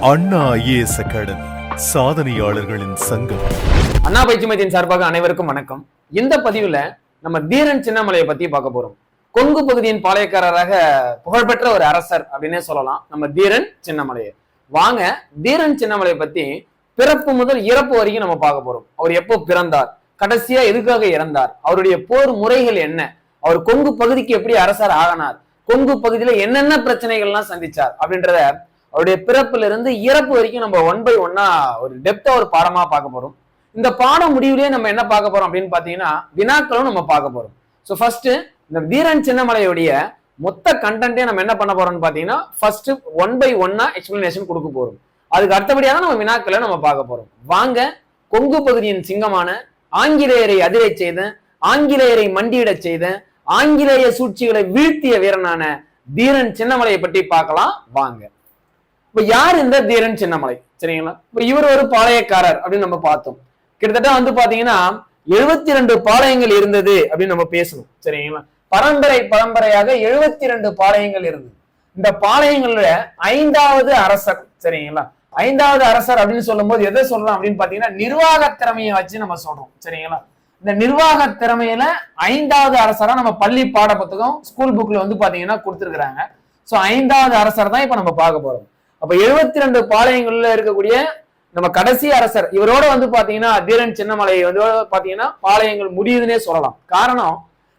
அண்ணா IAS academy சாதனையாளர்களின் சங்கம். அண்ணா பயிற்சி மையத்தின் சார்பாக அனைவருக்கும் வணக்கம். இந்த பதிவுல நம்ம தீரன் சின்னமலையை பத்தி பார்க்க போறோம். கொங்கு பகுதியின் பாளையக்காரராக புகழ்பெற்ற ஒரு அரசர் அப்படின்னே சொல்லலாம் நம்ம தீரன் சின்னமலையை. வாங்க தீரன் சின்னமலையை பத்தி பிறப்பு முதல் இறப்பு வரைக்கும் நம்ம பார்க்க போறோம். அவர் எப்போ பிறந்தார், கடைசியா எதுக்காக இறந்தார், அவருடைய போர் முறைகள் என்ன, அவர் கொங்கு பகுதிக்கு எப்படி அரசர் ஆகினார், கொங்கு பகுதியில என்னென்ன பிரச்சனைகள்லாம் சந்திச்சார் அப்படின்றத அவருடைய பிறப்புல இருந்து இறப்பு வரைக்கும் நம்ம 1 by 1 ஒரு டெப்தா ஒரு பாடமா பார்க்க போறோம். இந்த பாடம் முடிவுலயே நம்ம என்ன பார்க்க போறோம் அப்படின்னு பாத்தீங்கன்னா வினாக்களும் நம்ம பார்க்க போறோம். ஸோ ஃபர்ஸ்ட் இந்த தீரன் சின்னமலையுடைய மொத்த கண்டென்ட்டே நம்ம என்ன பண்ண போறோம்னு பாத்தீங்கன்னா ஃபர்ஸ்ட் 1 by 1 எக்ஸ்பிளனேஷன் கொடுக்க போறோம். அதுக்கு அடுத்தபடியாக தான் நம்ம வினாக்களை நம்ம பார்க்க போறோம். வாங்க கொங்கு பகுதியின் சிங்கமான, ஆங்கிலேயரை அதிரை செய்த, ஆங்கிலேயரை மண்டியிடச் செய்த, ஆங்கிலேய சூழ்ச்சிகளை வீழ்த்திய வீரனான தீரன் சின்னமலையை பற்றி பார்க்கலாம் வாங்க. இப்ப யார் இந்த தீரன் சின்னமலை, சரிங்களா? இப்ப இவர் ஒரு பாளையக்காரர் அப்படின்னு நம்ம பார்த்தோம். கிட்டத்தட்ட பாத்தீங்கன்னா 72 பாளையங்கள் இருந்தது அப்படின்னு நம்ம பேசணும், சரிங்களா? பரம்பரையாக 72 பாளையங்கள் இருந்தது. இந்த பாளையங்களோட 5வது அரசர், சரிங்களா? 5வது அரசர் அப்படின்னு சொல்லும் போது எதை சொல்றோம் அப்படின்னு பாத்தீங்கன்னா நிர்வாக திறமையை வச்சு நம்ம சொல்றோம், சரிங்களா? இந்த நிர்வாக திறமையில 5வது அரசரா நம்ம பள்ளி பாட புத்தகம் ஸ்கூல் புக்ல பாத்தீங்கன்னா கொடுத்துருக்காங்க. சோ 5வது அரசர் தான் இப்ப நம்ம பார்க்க போறோம். அப்ப 72 பாளையங்கள்ல இருக்கக்கூடிய நம்ம கடைசி அரசர் இவரோட பாத்தீங்கன்னா தீரன் சின்னமலை பாத்தீங்கன்னா பாளையங்கள் முடியுதுன்னே சொல்லலாம். காரணம்,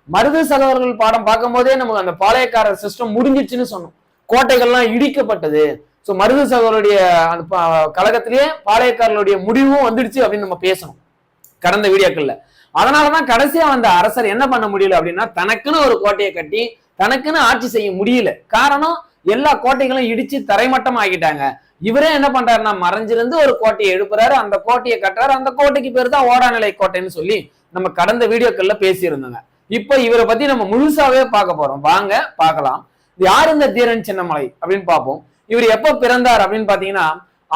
மருது சகோதரர்கள் பாடம் பார்க்கும் போதே நமக்கு அந்த பாளையக்காரர் சிஸ்டம் முடிஞ்சிச்சுன்னு சொன்னோம். கோட்டைகள்லாம் இடிக்கப்பட்டது. சோ மருது சகோதரருடைய அந்த கழகத்திலேயே பாளையக்காரர்களுடைய முடிவும் வந்துடுச்சு அப்படின்னு நம்ம பேசணும் கடந்த வீடியோக்கள்ல. அதனாலதான் கடைசியா வந்த அரசர் என்ன பண்ண முடியல அப்படின்னா தனக்குன்னு ஒரு கோட்டையை கட்டி தனக்குன்னு ஆட்சி செய்ய முடியல. காரணம், எல்லா கோட்டைகளும் இடிச்சு தரைமட்டம் ஆகிட்டாங்க. இவரே என்ன பண்றாருன்னா மறைஞ்சிருந்து ஒரு கோட்டையை எழுப்புறாரு, அந்த கோட்டையை கட்டுறாரு. அந்த கோட்டைக்கு பேர் தான் ஓடாநிலை கோட்டைன்னு சொல்லி நம்ம கடந்த வீடியோக்கள்ல பேசியிருந்தோங்க. இப்ப இவரை பத்தி நம்ம முழுசாவே பார்க்க போறோம். வாங்க பார்க்கலாம். யார் இந்த தீரன் சின்னமலை அப்படின்னு பார்ப்போம். இவர் எப்ப பிறந்தார் அப்படின்னு பாத்தீங்கன்னா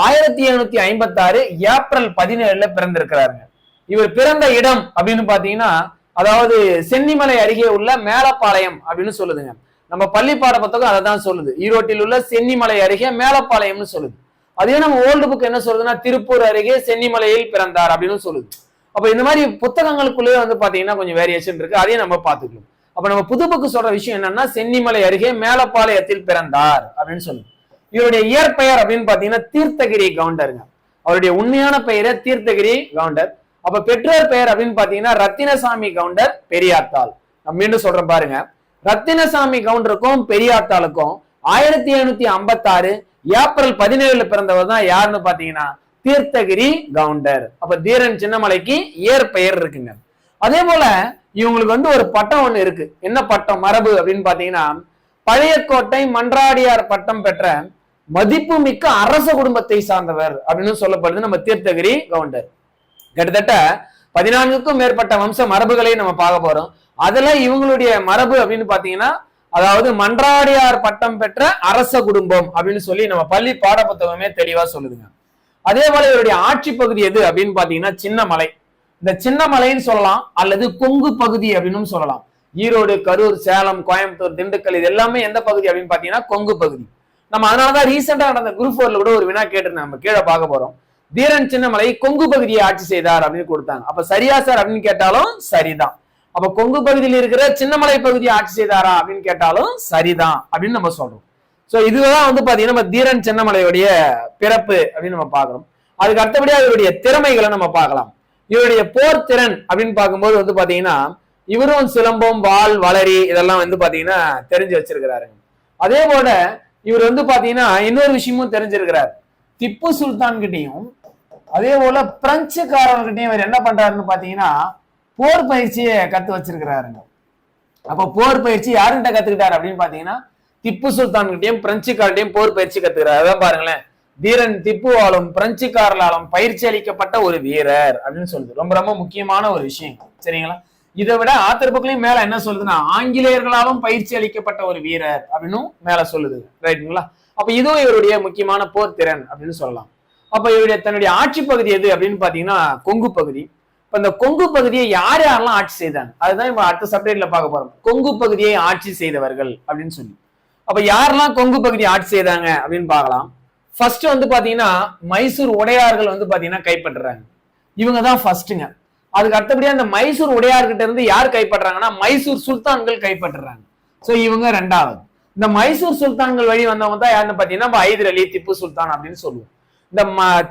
1756 ஏப்ரல் 17 பிறந்திருக்கிறாருங்க. இவர் பிறந்த இடம் அப்படின்னு பாத்தீங்கன்னா அதாவது சென்னிமலை அருகே உள்ள மேலப்பாளையம் அப்படின்னு சொல்லுதுங்க. நம்ம பள்ளி பாட புத்தகம் அதை தான் சொல்லுது. ஈரோட்டில் உள்ள சென்னிமலை அருகே மேலப்பாளையம்னு சொல்லுது. அதே நம்ம ஓல்டு புக் என்ன சொல்லுதுன்னா திருப்பூர் அருகே சென்னிமலையில் பிறந்தார் அப்படின்னு சொல்லுது. அப்ப இந்த மாதிரி புத்தகங்களுக்குள்ளே பாத்தீங்கன்னா கொஞ்சம் வேரியேஷன் இருக்கு, அதையும் நம்ம பார்த்துக்கணும். அப்ப நம்ம புது புக்கு சொல்ற விஷயம் என்னன்னா சென்னிமலை அருகே மேலப்பாளையத்தில் பிறந்தார் அப்படின்னு சொல்லுது. இவருடைய இயற்பெயர் அப்படின்னு பாத்தீங்கன்னா தீர்த்தகிரி கவுண்டருங்க. அவருடைய உண்மையான பெயரே தீர்த்தகிரி கவுண்டர். அப்ப பெற்றோர் பெயர் அப்படின்னு பாத்தீங்கன்னா ரத்தினசாமி கவுண்டர் பெரியாத்தாள். நம்ம மீண்டும் சொல்றோம் பாருங்க, ரத்தினசாமி கவுண்டருக்கும் பெரியாத்தாளுக்கும் 1756 ஏப்ரல் 17 பிறந்தவர் தான் யாருன்னு பாத்தீங்கன்னா தீர்த்தகிரி கவுண்டர். அப்ப தீரன் சின்னமலைக்கு இயற்பெயர் இருக்குங்க. அதே போல இவங்களுக்கு ஒரு பட்டம் ஒண்ணு இருக்கு. என்ன பட்டம், மரபு அப்படின்னு பாத்தீங்கன்னா பழையக்கோட்டை மன்றாடியார் பட்டம் பெற்ற மதிப்பு மிக்க அரச குடும்பத்தை சார்ந்தவர் அப்படின்னு சொல்லப்படுது நம்ம தீர்த்தகிரி கவுண்டர். கிட்டத்தட்ட 14க்கும் மேற்பட்ட வம்ச மரபுகளை நம்ம பார்க்க போறோம். அதுல இவங்களுடைய மரபு அப்படின்னு பாத்தீங்கன்னா அதாவது மன்றாடியார் பட்டம் பெற்ற அரச குடும்பம் அப்படின்னு சொல்லி நம்ம பள்ளி பாட புத்தகமே தெளிவா சொல்லுதுங்க. அதே போல இவருடைய ஆட்சி பகுதி எது அப்படின்னு பாத்தீங்கன்னா சின்னமலை. இந்த சின்னமலைன்னு சொல்லலாம் அல்லது கொங்கு பகுதி அப்படின்னு சொல்லலாம். ஈரோடு, கரூர், சேலம், கோயம்புத்தூர், திண்டுக்கல் இது எல்லாமே எந்த பகுதி அப்படின்னு பாத்தீங்கன்னா கொங்கு பகுதி. நம்ம அதனாலதான் ரீசெண்டா நடந்த குரூப் 4ல கூட ஒரு வினா கேட்டிருந்தோம். நம்ம கீழே பார்க்க போறோம். தீரன் சின்னமலை கொங்கு பகுதியை ஆட்சி செய்தார் அப்படின்னு கொடுத்தாங்க. அப்ப சரியா சார் அப்படின்னு கேட்டாலும் சரிதான். அப்ப கொங்கு பகுதியில் இருக்கிற சின்னமலை பகுதியை ஆட்சி செய்தாரா அப்படின்னு கேட்டாலும் சரிதான் அப்படின்னு நம்ம சொல்றோம். சோ இதுதான் பாத்தீங்கன்னா நம்ம தீரன் சின்னமலையுடைய பிறப்பு அப்படின்னு நம்ம பாக்குறோம். அதுக்கு அடுத்தபடியா இவருடைய திறமைகளை நம்ம பார்க்கலாம். இவருடைய போர் திறன் அப்படின்னு பார்க்கும்போது பாத்தீங்கன்னா இவரும் சிலம்பம், வாள், வளரி இதெல்லாம் பாத்தீங்கன்னா தெரிஞ்சு வச்சிருக்கிறாரு. அதே போல இவர் பாத்தீங்கன்னா இன்னொரு விஷயமும் தெரிஞ்சிருக்கிறார். திப்பு சுல்தான் கிட்டையும் அதே போல பிரெஞ்சுக்காரர்கிட்டையும் இவர் என்ன பண்றாருன்னு பாத்தீங்கன்னா போர் பயிற்சியை கத்து வச்சிருக்கிறாருங்க. அப்ப போர் பயிற்சி யாருகிட்ட கத்துக்கிட்டாரு அப்படின்னு பாத்தீங்கன்னா திப்பு சுல்தான் கிட்டையும் பிரெஞ்சுக்காரர்கிட்டையும் போர் பயிற்சி கத்துக்கிறாரு. அதான் பாருங்களேன், தீரன் திப்புவாலும் பிரெஞ்சுக்காரர்களாலும் பயிற்சி அளிக்கப்பட்ட ஒரு வீரர் அப்படின்னு சொல்லுது. ரொம்ப ரொம்ப முக்கியமான ஒரு விஷயம், சரிங்களா? இதை விட ஆத்தர் புக்லயும் மேல என்ன சொல்லுதுன்னா ஆங்கிலேயர்களாலும் பயிற்சி அளிக்கப்பட்ட ஒரு வீரர் அப்படின்னு மேல சொல்லுது, ரைட்டுங்களா? அப்ப இதுவும் இவருடைய முக்கியமான போர் திறன் அப்படின்னு சொல்லலாம். அப்ப இவருடைய தன்னுடைய ஆட்சி பகுதி எது அப்படின்னு பாத்தீங்கன்னா கொங்கு பகுதி. இப்ப இந்த கொங்கு பகுதியை யார் யாரெல்லாம் ஆட்சி செய்தாங்க அதுதான் இப்ப அடுத்த சப்ஜெக்ட்ல பார்க்க போறோம். கொங்கு பகுதியை ஆட்சி செய்தவர்கள் அப்படின்னு சொல்லி. அப்ப யாரெல்லாம் கொங்கு பகுதியை ஆட்சி செய்தாங்க அப்படின்னு பார்க்கலாம். ஃபர்ஸ்ட் வந்து பாத்தீங்கன்னா மைசூர் உடையார்கள் வந்து பாத்தீங்கன்னா கைப்பற்றுறாங்க. இவங்க தான் ஃபர்ஸ்ட்டுங்க. அதுக்கு அடுத்தபடியா அந்த மைசூர் உடையார்கிட்ட இருந்து யார் கைப்பற்றாங்கன்னா மைசூர் சுல்தான்கள் கைப்பற்றுறாங்க. சோ இவங்க ரெண்டாவது. இந்த மைசூர் சுல்தான்கள் வழி வந்தவங்க தான் யாருன்னு பாத்தீங்கன்னா ஹைதர் அலி, திப்பு சுல்தான் அப்படின்னு சொல்லுவோம். இந்த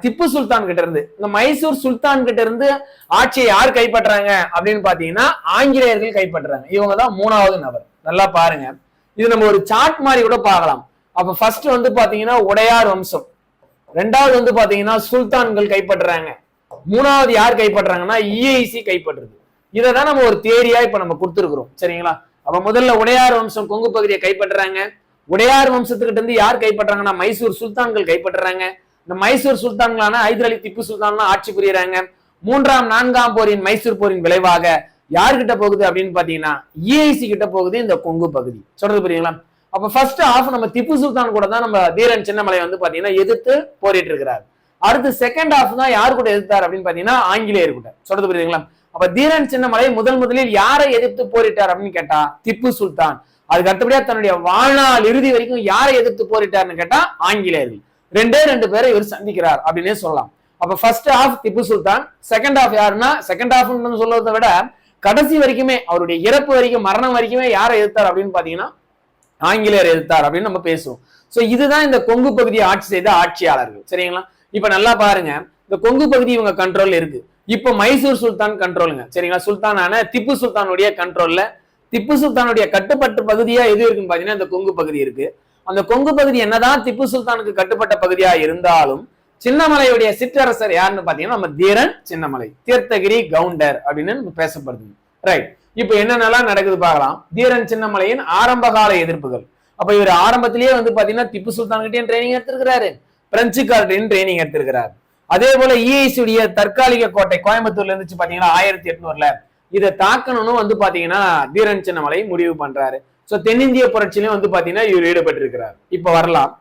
திப்பு சுல்தான் கிட்ட இருந்து, இந்த மைசூர் சுல்தான் கிட்ட இருந்து ஆட்சியை யார் கைப்பற்றாங்க அப்படின்னு பாத்தீங்கன்னா ஆங்கிலேயர்கள் கைப்பற்றுறாங்க. இவங்க தான் மூணாவது நபர். நல்லா பாருங்க, இது நம்ம ஒரு சார்ட் மாதிரி கூட பார்க்கலாம். அப்ப ஃபர்ஸ்ட் வந்து பாத்தீங்கன்னா உடையார் வம்சம், ரெண்டாவது வந்து பாத்தீங்கன்னா சுல்தான்கள் கைப்பற்றுறாங்க, மூணாவது யார் கைப்பற்றாங்கன்னா இஐசி கைப்பற்றுது. இதைதான் நம்ம ஒரு தியரியா இப்ப நம்ம கொடுத்துருக்கிறோம். சரிங்களா? அப்ப முதல்ல உடையார் வம்சம் கொங்கு பகுதியை கைப்பற்றுறாங்க. உடையார் வம்சத்துக்கிட்ட இருந்து யார் கைப்பற்றாங்கன்னா மைசூர் சுல்தான்கள் கைப்பற்றுறாங்க. இந்த மைசூர் சுல்தான்களான ஹைதர் அலி, திப்பு சுல்தான் ஆட்சி புரியுறாங்க. 3ஆம் 4ஆம் போரின் மைசூர் போரின் விளைவாக யார்கிட்ட போகுது அப்படின்னு பாத்தீங்கன்னா இஐசி கிட்ட போகுது இந்த கொங்கு பகுதி. சொல்றது புரியுங்களா? அப்ப ஃபர்ஸ்ட் ஆஃப் நம்ம திப்பு சுல்தான் கூட தான் நம்ம தீரன் சின்னமலை வந்து பாத்தீங்கன்னா எதிர்த்து போரிட்டு இருக்கிறார். அடுத்து செகண்ட் ஆஃப் தான் யாரு கூட எதிர்த்தார் அப்படின்னு பாத்தீங்கன்னா ஆங்கிலேயர் கூட. சொல்றது புரியுதுங்களா? அப்ப தீரன் சின்னமலை முதலில் யாரை எதிர்த்து போரிட்டார் அப்படின்னு கேட்டா திப்பு சுல்தான். அதுக்கு அடுத்தபடியா தன்னுடைய வாழ்நாள் இறுதி வரைக்கும் யாரை எதிர்த்து போரிட்டார்னு கேட்டா ஆங்கிலேயர்கள். ரெண்டு பேரை இவர் சந்திக்கிறார் அப்படின்னே சொல்லலாம். அப்ப first half Tipu Sultan, second half யாருன்னா, செகண்ட் ஆஃப் சொல்றதை விட கடைசி வரைக்குமே அவருடைய இறப்பு வரைக்கும், மரணம் வரைக்குமே யாரை எதிர்த்தார் அப்படின்னு பாத்தீங்கன்னா ஆங்கிலேயர் எதிர்த்தார் அப்படின்னு நம்ம பேசுவோம். சோ இதுதான் இந்த கொங்கு பகுதியை ஆட்சி செய்த ஆட்சியாளர்கள். சரிங்களா? இப்ப நல்லா பாருங்க, இந்த கொங்கு பகுதி இவங்க கண்ட்ரோல்ல இருக்கு. இப்ப மைசூர் சுல்தான் கண்ட்ரோலுங்க. சரிங்களா? சுல்தானான திப்பு சுல்தானுடைய கண்ட்ரோல்ல, திப்பு சுல்தானுடைய கட்டுப்பட்ட பகுதியா எது இருக்குன்னு பாத்தீங்கன்னா இந்த கொங்கு பகுதி இருக்கு. அந்த கொங்கு பகுதி என்னதான் திப்பு சுல்தானுக்கு கட்டுப்பட்ட பகுதியா இருந்தாலும் சின்னமலையுடைய சிற்றரசர் யாருன்னு பாத்தீங்கன்னா நம்ம தீரன் சின்னமலை, தீர்த்தகிரி கவுண்டர் அப்படின்னு பேசப்படுது. ரைட். இப்ப என்னென்னலாம் நடக்குது பார்க்கலாம். தீரன் சின்னமலையின் ஆரம்ப கால எதிர்ப்புகள். அப்ப இவர் ஆரம்பத்திலேயே வந்து பாத்தீங்கன்னா திப்பு சுல்தான் கிட்டே ட்ரைனிங் எடுத்திருக்கிறாரு, பிரெஞ்சுக்கார்டையும் ட்ரைனிங் எடுத்திருக்கிறார். அதே போல இஐசியுடைய தற்காலிக கோட்டை கோயம்புத்தூர்ல இருந்துச்சு பாத்தீங்கன்னா 1800ல, இதை தாக்கணும்னு வந்து பாத்தீங்கன்னா தீரன் சின்னமலை முடிவு பண்றாரு. சோ தென்னிந்திய புரட்சியிலும் வந்து பாத்தீங்கன்னா இவர் ஈடுபட்டு இருக்கிறார். இப்ப வரலாம்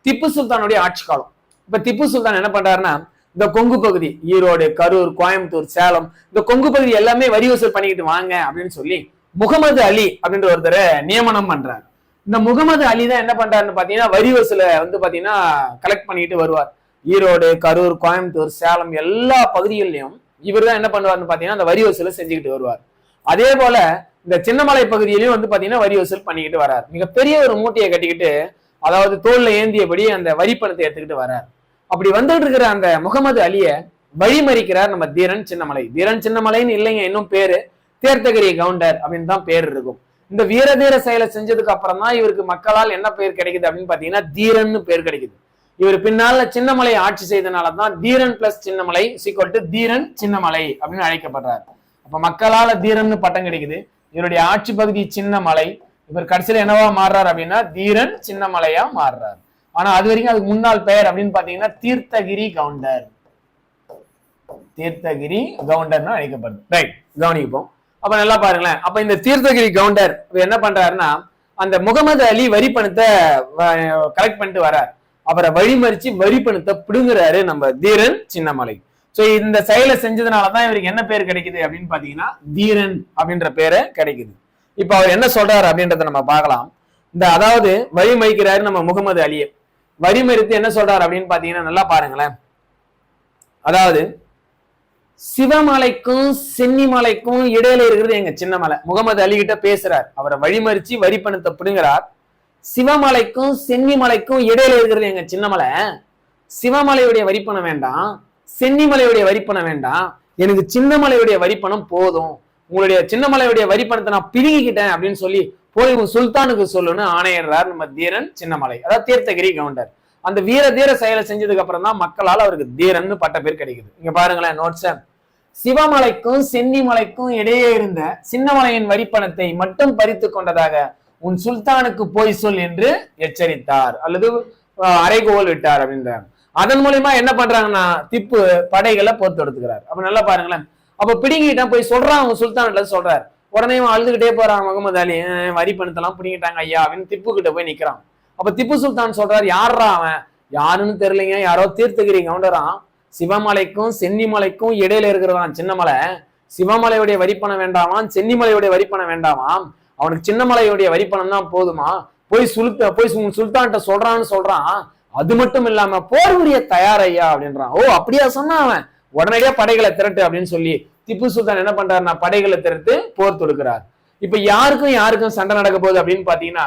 திப்பு சுல்தானுடைய ஆட்சி காலம். இப்ப திப்பு சுல்தான் என்ன பண்றாருன்னா இந்த கொங்கு பகுதி, ஈரோடு, கரூர், கோயம்புத்தூர், சேலம், இந்த கொங்கு பகுதி எல்லாமே வரி வசூல் பண்ணிக்கிட்டு வாங்க அப்படின்னு சொல்லி முகமது அலி அப்படின்ற ஒருத்தரை நியமனம் பண்றாரு. இந்த முகமது அலி தான் என்ன பண்றாருன்னு பாத்தீங்கன்னா வரி வசூல வந்து பாத்தீங்கன்னா கலெக்ட் பண்ணிட்டு வருவார். ஈரோடு, கரூர், கோயம்புத்தூர், சேலம் எல்லா பகுதிகளிலும் இவர் தான் என்ன பண்ணுவார்னு பாத்தீங்கன்னா அந்த வரி வசூலை செஞ்சுக்கிட்டு வருவார். அதே போல இந்த சின்னமலை பகுதியிலையும் வந்து பாத்தீங்கன்னா வரி வசூல் பண்ணிக்கிட்டு வர்றார். மிகப்பெரிய ஒரு மூட்டையை கட்டிக்கிட்டு, அதாவது தோல்ல ஏந்தியபடி அந்த வரி பணத்தை எடுத்துக்கிட்டு வர்றார். அப்படி வந்துட்டு இருக்கிற அந்த முகமது அலிய வழிமறிக்கிறார் நம்ம தீரன் சின்னமலை. தீரன் சின்னமலைன்னு இல்லைங்க, இன்னும் பேரு தீர்த்தகிரி கவுண்டர் அப்படின்னு தான் பேர் இருக்கும். இந்த வீரதீர செயலை செஞ்சதுக்கு அப்புறம் தான் இவருக்கு மக்களால் என்ன பேர் கிடைக்குது அப்படின்னு பாத்தீங்கன்னா தீரன்னு பேர் கிடைக்குது. இவர் பின்னால சின்னமலை ஆட்சி செய்தனாலதான் தீரன் plus Chinnamalai equal to Dheeran Chinnamalai அப்படின்னு அழைக்கப்படுறாரு. அப்ப மக்களால தீரன்னு பட்டம் கிடைக்குது. இவருடைய ஆட்சி பகுதி சின்னமலை. இவர் கடைசியில என்னவா மாறுறாரு அப்படின்னா தீரன் சின்னமலையா மாறுறாரு. ஆனா அது வரைக்கும் அதுக்கு முன்னாள் பெயர் அப்படின்னு பாத்தீங்கன்னா தீர்த்தகிரி கவுண்டர், தீர்த்தகிரி கவுண்டர்னு அழைக்கப்படுது. ரைட், கவனிப்போம். அப்ப நல்லா பாருங்களேன். அப்ப இந்த தீர்த்தகிரி கவுண்டர் என்ன பண்றாருன்னா அந்த முகமது அலி வரி பணத்தை கலெக்ட் பண்ணிட்டு வர்றார். அவரை வழிமறிச்சு வரி பணத்தை பிடுங்குறாரு நம்ம தீரன் சின்னமலை. சோ இந்த செயலை செஞ்சதுனாலதான் இவருக்கு என்ன பேர் கிடைக்குது அப்படின்னு பாத்தீங்கன்னா தீரன் அப்படின்ற பேரை கிடைக்குது. இப்ப அவர் என்ன சொல்றாரு அப்படின்றத நம்ம பார்க்கலாம். இந்த அதாவது வழிமறிக்கிறாரு நம்ம முகமது அலியை. வழிமறித்து என்ன சொல்றாரு அப்படின்னு பாத்தீங்கன்னா நல்லா பாருங்களேன். அதாவது சிவமலைக்கும் சென்னிமலைக்கும் இடையில இருக்கிறது எங்க சின்னமலை. முகமது அலி கிட்ட பேசுறார், அவரை வழிமறிச்சு வரி பணத்தை பிடுங்குறார். சிவமலைக்கும் சென்னிமலைக்கும் இடையில இருக்கிறது எங்க சின்னமலை. சிவமலையுடைய வரிப்பணம் வேண்டாம், சென்னிமலையுடைய வரிப்பணம் வேண்டாம், எனக்கு சின்னமலையுடைய வரிப்பணம் போதும். உங்களுடைய சின்னமலையுடைய வரிப்பணத்தை நான் பிடுங்கிக்கிட்டேன் அப்படின்னு சொல்லி போய் சுல்தானுக்கு சொல்லுன்னு ஆணையிடுறார் நம்ம தீரன் சின்னமலை, அதாவது தீர்த்தகிரி கவுண்டர். அந்த வீர தீர செயலை செஞ்சதுக்கு அப்புறம் தான் மக்களால் அவருக்கு தீரன்னு பட்ட பேர் கிடைக்குது. இங்க பாருங்களேன் நோட்ஸ். சிவமலைக்கும் சென்னிமலைக்கும் இடையே இருந்த சின்னமலையின் வரிப்பணத்தை மட்டும் பறித்து கொண்டதாக உன் சுல்தானுக்கு போய் சொல் என்று எச்சரித்தார் அல்லது அறைகோல் விட்டார் அப்படின்றாங்க. அதன் மூலியமா என்ன பண்றாங்கன்னா திப்பு படைகளை போர் தொடுத்துக்கிறார். அப்ப நல்லா பாருங்களேன். அப்ப பிடிங்கிட்டா போய் சொல்றான் அவங்க சுல்தான்ல சொல்றாரு. உடனே அழுதுகிட்டே போறான் முகமது அலி, வரி பணத்தெல்லாம் பிடிங்கிட்டாங்க ஐயா அப்படின்னு திப்பு கிட்ட போய் நிக்கிறான். அப்ப திப்பு சுல்தான் சொல்றாரு, யாரா அவன்? யாருன்னு தெரியலைங்க, யாரோ தீர்த்தகிரி கவுண்டரான், சிவமலைக்கும் சென்னிமலைக்கும் இடையில இருக்கிறதான் சின்னமலை. சிவமலையுடைய வரிப்பணம் வேண்டாமாம், சென்னிமலையுடைய வரிப்பணம் வேண்டாமாம், அவனுக்கு சின்னமலையுடைய வரிப்பணம் தான் போதுமா, போய் சுல்தான்கிட்ட சொல்றான்னு சொல்றான். அது மட்டும் இல்லாம போர் புரிய தயாரையா அப்படின்றான். ஓ அப்படியா சொன்னா அவன் உடனடியா படைகளை திரட்டு அப்படின்னு சொல்லி திப்பு சுல்தான் என்ன பண்றாருன்னா படைகளை திரட்டு போர் தொடுக்கிறார். இப்ப யாருக்கும் சண்டை நடக்க போகுது அப்படின்னு பாத்தீங்கன்னா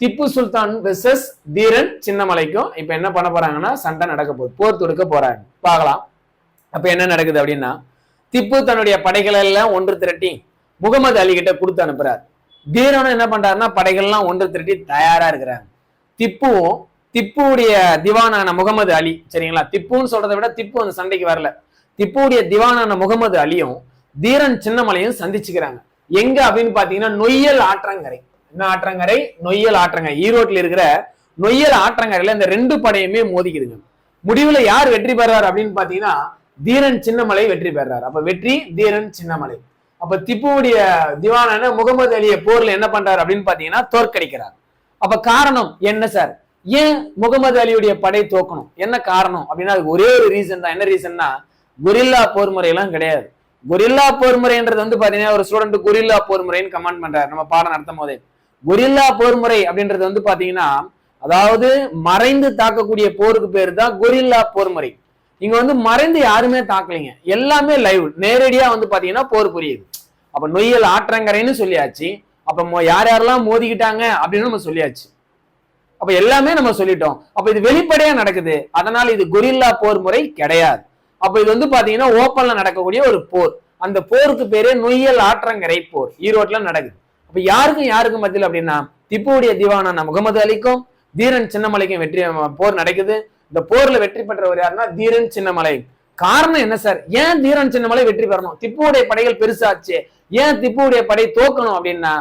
திப்பு சுல்தான் வெர்சஸ் தீரன் சின்னமலைக்கும் இப்ப என்ன பண்ண போறாங்கன்னா சண்டை நடக்க போகுது, போர் தொடுக்க போறாங்க. பார்க்கலாம் அப்ப என்ன நடக்குது அப்படின்னா திப்பு தன்னுடைய படைகளை எல்லாம் ஒன்று திரட்டி முகமது அலி கிட்ட கொடுத்து அனுப்புறாரு. தீரனும் என்ன பண்றாருன்னா படைகள் எல்லாம் ஒன்று திரட்டி தயாரா இருக்கிறாங்க. திப்புவுடைய திவானான முகமது அலி, சரிங்களா, திப்புன்னு சொல்றதை விட திப்பு அந்த சண்டைக்கு வரல. திப்புவுடைய திவானான முகமது அலியும் தீரன் சின்னமலையும் சந்திச்சுக்கிறாங்க. எங்க அப்படின்னு பாத்தீங்கன்னா நொய்யல் ஆற்றங்கரை. என்ன ஆற்றங்கரை? நொய்யல் ஆற்றங்கரை. ஈரோட்டில் இருக்கிற நொய்யல் ஆற்றங்கரையில இந்த ரெண்டு படையுமே மோதிக்குதுங்க. முடிவுல யார் வெற்றி பெறார் அப்படின்னு பாத்தீங்கன்னா தீரன் சின்னமலை வெற்றி பெறார். அப்ப வெற்றி தீரன் சின்னமலை. அப்ப திப்புவுடைய திவானான முகமது அலியை போர்ல என்ன பண்றாரு அப்படின்னு பாத்தீங்கன்னா தோற்கடிக்கிறார். அப்ப காரணம் என்ன சார்? ஏன் முகமது அலியுடைய படை தோக்கணும்? என்ன காரணம் அப்படின்னா அதுக்கு ஒரே ஒரு ரீசன் தான். என்ன ரீசன்னா கொரில்லா போர் முறை எல்லாம் கிடையாது. கொரில்லா போர் முறைன்றது வந்து பாத்தீங்கன்னா ஒரு ஸ்டூடெண்ட் கொரில்லா போர் முறைன்னு கமெண்ட் பண்றாரு நம்ம பாடம் நடத்தும் போதே. கொரில்லா போர் முறை அப்படின்றது வந்து பாத்தீங்கன்னா அதாவது மறைந்து தாக்கக்கூடிய போருக்கு பேரு தான் கொரில்லா போர் முறை. இங்க வந்து மறைந்து யாருமே தாக்கலைங்க, எல்லாமே லைவ் நேரடியா வந்து பாத்தீங்கன்னா போர் புரியுது. அப்ப நொய்யல் ஆற்றங்கரைன்னு சொல்லியாச்சு. அப்ப யாரெல்லாம் மோதிக்கிட்டாங்க அப்படின்னு நம்ம சொல்லியாச்சு. அப்ப எல்லாமே நம்ம சொல்லிட்டோம். அப்ப இது வெளிப்படையா நடக்குது, அதனால இது கொரில்லா போர் முறை கிடையாது. அப்ப இது வந்து பாத்தீங்கன்னா ஓப்பன்ல நடக்கக்கூடிய ஒரு போர். அந்த போருக்கு பேரே நொய்யல் ஆற்றங்கரை போர் ஈரோட்ல நடக்குது. அப்ப யாருக்கும் மத்தியில் அப்படின்னா திப்புவுடைய திவானான முகமது அலிக்கும் தீரன் சின்னமலைக்கும் வெற்றி போர் நடக்குது. இந்த போர்ல வெற்றி பெற்றவர் யாருன்னா தீரன் சின்னமலை. காரணம் என்ன சார்? ஏன் தீரன் சின்னமலை வெற்றி பெறணும்? திப்புவுடைய படைகள் பெருசாச்சு, ஏன் திப்புவுடைய படை தோக்கணும் அப்படின்னா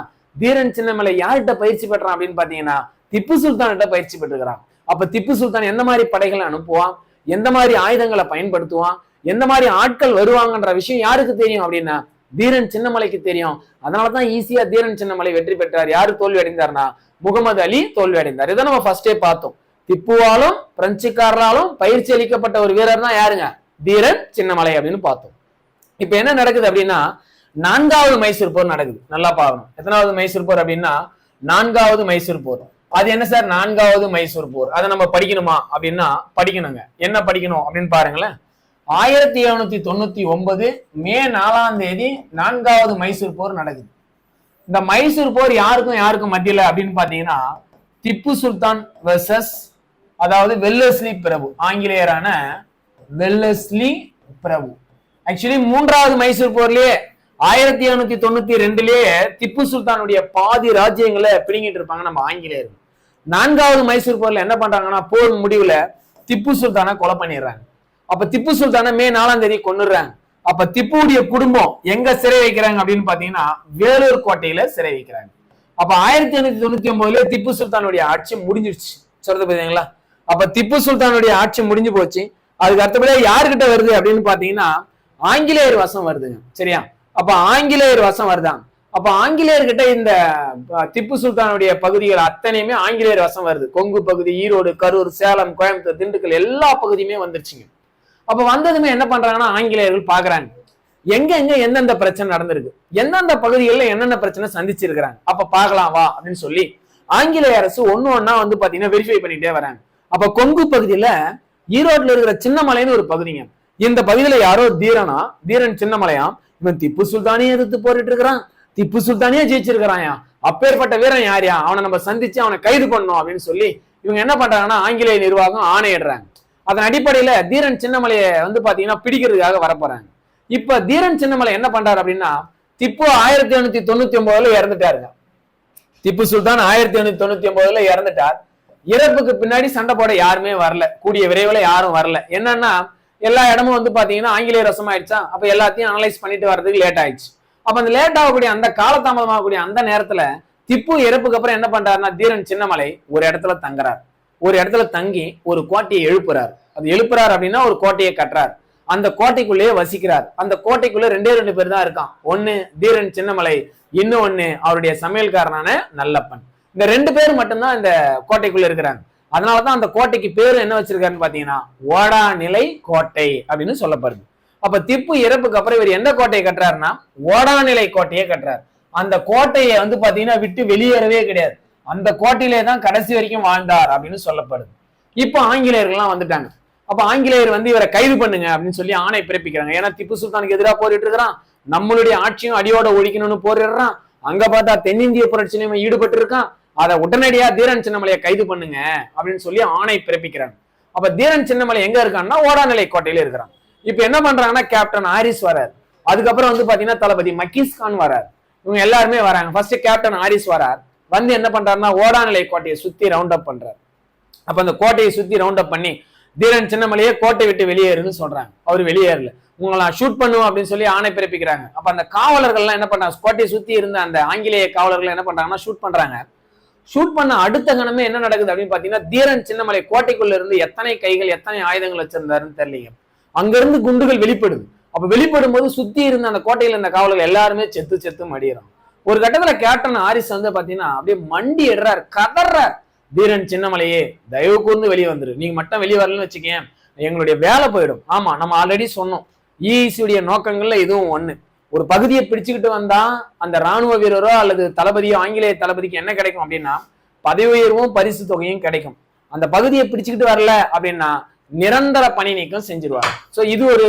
தீரன் சின்னமலை யார்கிட்ட பயிற்சி பெற்றான் அப்படின்னு பாத்தீங்கன்னா திப்பு சுல்தான் பயிற்சி பெற்றுக்கிறான். அப்ப திப்பு சுல்தான் எந்த மாதிரி படைகளை அனுப்புவான், எந்த மாதிரி ஆயுதங்களை பயன்படுத்துவான், எந்த மாதிரி ஆட்கள் வருவாங்கன்ற விஷயம் யாருக்கு தெரியும் அப்படின்னா தீரன் சின்னமலைக்கு தெரியும். அதனாலதான் ஈஸியா தீரன் சின்னமலை வெற்றி பெற்றார். யாரு தோல்வி அடைந்தார்னா முகமது அலி தோல்வி அடைந்தார். இதை நம்ம ஃபர்ஸ்டே பார்த்தோம். திப்புவாலும் பிரெஞ்சுக்காரராலும் பயிற்சி அளிக்கப்பட்ட ஒரு வீரர் தான் யாருங்க? தீரன் சின்னமலை அப்படின்னு பார்த்தோம். இப்ப என்ன நடக்குது அப்படின்னா 4வது மைசூர் போர் நடக்குது. நல்லா பாக்கணும். எத்தனாவது மைசூர் போர் அப்படின்னா 4வது மைசூர் போர். அது என்ன சார் 4வது மைசூர் போர்? அதை நம்ம படிக்கணுமா அப்படின்னா படிக்கணுங்க. என்ன படிக்கணும் அப்படின்னு பாருங்களேன். 1799 மே 4ஆம் தேதி 4வது மைசூர் போர் நடக்குது. இந்த மைசூர் போர் யாருக்கும் மத்தியில அப்படின்னு பாத்தீங்கன்னா திப்பு சுல்தான் வெர்சஸ் அதாவது வெல்லஸ்லி பிரபு, ஆங்கிலேயரான வெல்லஸ்லி பிரபு. ஆக்சுவலி 3வது மைசூர் போர்லயே 1792லயே திப்பு சுல்தானுடைய பாதி ராஜ்யங்களை பிடிங்கிட்டு இருப்பாங்க நம்ம ஆங்கிலேயர்கள். 4வது மைசூர் போர்ல என்ன பண்றாங்கன்னா போர் முடிவுல திப்பு சுல்தானை கொலை பண்ணிடுறாங்க. அப்ப திப்பு சுல்தானை மே 4ஆம் தேதி கொன்னுடுறாங்க. அப்ப திப்புடைய குடும்பம் எங்க சிறை வைக்கிறாங்க அப்படின்னு பாத்தீங்கன்னா வேலூர் கோட்டையில சிறை வைக்கிறாங்க. அப்ப 1899 திப்பு சுல்தானுடைய ஆட்சி முடிஞ்சிருச்சு. சொல்றது பாத்தீங்களா? அப்ப திப்பு சுல்தானுடைய ஆட்சி முடிஞ்சு போச்சு. அதுக்கு அடுத்தபடியா யாருக்கிட்ட வருது அப்படின்னு பாத்தீங்கன்னா ஆங்கிலேயர் வசம் வருதுங்க. சரியா? அப்ப ஆங்கிலேயர் வசம் வருதாங்க. அப்ப ஆங்கிலேயர்கிட்ட இந்த திப்பு சுல்தானுடைய பகுதிகள் அத்தனையுமே ஆங்கிலேயர் வசம் வருது. கொங்கு பகுதி, ஈரோடு, கரூர், சேலம், கோயம்புத்தூர், திண்டுக்கல் எல்லா பகுதியுமே வந்துருச்சுங்க. அப்ப வந்ததுமே என்ன பண்றாங்கன்னா ஆங்கிலேயர்கள் பாக்குறாங்க எங்க எந்தெந்த பிரச்சனை நடந்திருக்கு, எந்தெந்த பகுதிகளில் என்னென்ன பிரச்சனை சந்திச்சிருக்கிறாங்க. அப்ப பாக்கலாம் வா அப்படின்னு சொல்லி ஆங்கிலேய அரசு ஒன்னா வந்து பாத்தீங்கன்னா வெரிஃபை பண்ணிட்டே வராங்க. அப்ப கொங்கு பகுதியில ஈரோட்ல இருக்கிற சின்னமலைன்னு ஒரு பகுதிங்க. இந்த பகுதியில யாரோ தீரன் சின்னமலையாம் இவன் திப்பு சுல்தானியே எதிர்த்து போரிட்டு இருக்கிறான், திப்பு சுல்தானியே ஜெயிச்சிருக்கிறான், அப்பேற்பட்ட வீரன் யாரையா, அவனை நம்ம சந்திச்சு அவனை கைது பண்ணணும் அப்படின்னு சொல்லி இவங்க என்ன பண்றாங்கன்னா ஆங்கிலேய நிர்வாகம் ஆணையிடுறாங்க. அதன் அடிப்படையில தீரன் சின்னமலையை வந்து பாத்தீங்கன்னா பிடிக்கிறதுக்காக வரப்போறாங்க. இப்ப தீரன் சின்னமலை என்ன பண்றாரு அப்படின்னா திப்பு 1899 இறந்துட்டாருங்க. திப்பு சுல்தான் 1899 இறந்துட்டார். இறப்புக்கு பின்னாடி சண்டை போட யாருமே வரல, கூடிய விரைவில் யாரும் வரல. என்னன்னா எல்லா இடமும் வந்து பாத்தீங்கன்னா ஆங்கிலேய ரசம் ஆயிடுச்சா, அப்ப எல்லாத்தையும் அனலைஸ் பண்ணிட்டு வர்றதுக்கு லேட் ஆயிடுச்சு. அப்ப அந்த லேட் ஆகக்கூடிய அந்த காலதாமதமாகக்கூடிய அந்த நேரத்துல திப்பு இறப்புக்கு அப்புறம் என்ன பண்றாருன்னா தீரன் சின்னமலை ஒரு இடத்துல தங்குறார். ஒரு இடத்துல தங்கி ஒரு கோட்டையை எழுப்புறார். அது எழுப்புறாரு அப்படின்னா ஒரு கோட்டையை கட்டுறார். அந்த கோட்டைக்குள்ளேயே வசிக்கிறார். அந்த கோட்டைக்குள்ள 2 பேர் தான் இருக்கான். ஒன்னு தீரன் சின்னமலை, இன்னொன்னு அவருடைய சமையல்காரனான நல்லப்பன். இந்த 2 பேர் மட்டும்தான் இந்த கோட்டைக்குள்ள இருக்கிறாங்க. அதனாலதான் அந்த கோட்டைக்கு பேரு என்ன வச்சிருக்காருன்னு பாத்தீங்கன்னா ஓடாநிலை கோட்டை அப்படின்னு சொல்லப்படுது. அப்ப திப்பு இறப்புக்கு அப்புறம் இவர் எந்த கோட்டையை கட்டுறாருன்னா ஓடாநிலை கோட்டையை கட்டுறாரு. அந்த கோட்டையை வந்து பாத்தீங்கன்னா விட்டு வெளியேறவே கிடையாது. அந்த கோட்டையிலே தான் கடைசி வரைக்கும் வாழ்ந்தார் அப்படின்னு சொல்லப்படுது. இப்போ ஆங்கிலேயர்கள்லாம் வந்துட்டாங்க. அப்ப ஆங்கிலேயர் வந்து இவரை கைது பண்ணுங்க அப்படின்னு சொல்லி ஆணை பிறப்பிக்கிறாங்க. ஏன்னா திப்பு சுல்தானுக்கு எதிராக போரிட்டு இருக்கிறான், நம்மளுடைய ஆட்சியும் அடியோட ஒழிக்கணும்னு போரிடுறான். அங்க பார்த்தா தென்னிந்திய புரட்சியிலும் ஈடுபட்டு இருக்கான். அதை உடனடியா தீரன் சின்னமலையை கைது பண்ணுங்க அப்படின்னு சொல்லி ஆணை பிறப்பிக்கிறாங்க. அப்ப தீரன் சின்னமலை எங்க இருக்கான்னா ஓடாநிலை கோட்டையில இருக்கிறான். இப்ப என்ன பண்றாங்கன்னா கேப்டன் ஹாரிஸ் வரார், அதுக்கப்புறம் வந்து பாத்தீங்கன்னா தளபதி மக்கீஸ் கான் வரார், இவங்க எல்லாருமே வராங்க. ஃபர்ஸ்ட் கேப்டன் ஹாரிஸ் வரார், வந்து என்ன பண்றாருன்னா ஓடாநிலை கோட்டையை சுத்தி ரவுண்ட் அப் பண்றாரு. அப்ப அந்த கோட்டையை சுத்தி ரவுண்ட் அப் பண்ணி தீரன் சின்னமலையே கோட்டை விட்டு வெளியேறுன்னு சொல்றாங்க. அவர் வெளியேறல, உங்களை ஷூட் பண்ணுவோம் அப்படின்னு சொல்லி ஆணை பிறப்பிக்கிறாங்க. அப்ப அந்த காவலர்கள்லாம் என்ன பண்றாங்க, கோட்டையை சுத்தி இருந்த அந்த ஆங்கிலேய காவலர்கள் என்ன பண்றாங்கன்னா ஷூட் பண்றாங்க. ஷூட் பண்ண அடுத்த கணமே என்ன நடக்குது அப்படின்னு பாத்தீங்கன்னா தீரன் சின்னமலை கோட்டைக்குள்ள இருந்து எத்தனை கைகள் எத்தனை ஆயுதங்கள் வச்சிருந்தாருன்னு தெரியலீங்க, அங்க இருந்து குண்டுகள் வெளிப்படுது. அப்ப வெளிப்படும் போது சுத்தி இருந்த அந்த கோட்டையில இருந்த காவலர்கள் எல்லாருமே செத்து செத்து மடியறாங்க. ஒரு கட்டத்துல கேப்டன் ஹாரிஸ் வந்து பாத்தீங்கன்னா அப்படியே மண்டி எடுறாரு, கதறார், தீரன் சின்னமலையே தயவு கூர்ந்து வெளியே வந்துரு, நீங்க மட்டும் வெளியே வரலன்னு வச்சுக்கேன் எங்களுடைய வேலை போயிடும். ஆமா, நம்ம ஆல்ரெடி சொன்னோம், இஇசியுடைய நோக்கங்கள்ல இதுவும் ஒண்ணு. ஒரு பகுதியை பிடிச்சுக்கிட்டு வந்தா அந்த ராணுவ வீரரோ அல்லது தளபதியோ ஆங்கிலேய தளபதிக்கு என்ன கிடைக்கும் அப்படின்னா பதவி உயர்வும் பரிசு தொகையும் கிடைக்கும். அந்த பகுதியை பிடிச்சுக்கிட்டு வரல அப்படின்னா நிரந்தர பணி நீக்கம் செஞ்சிருவாங்க. சோ இது ஒரு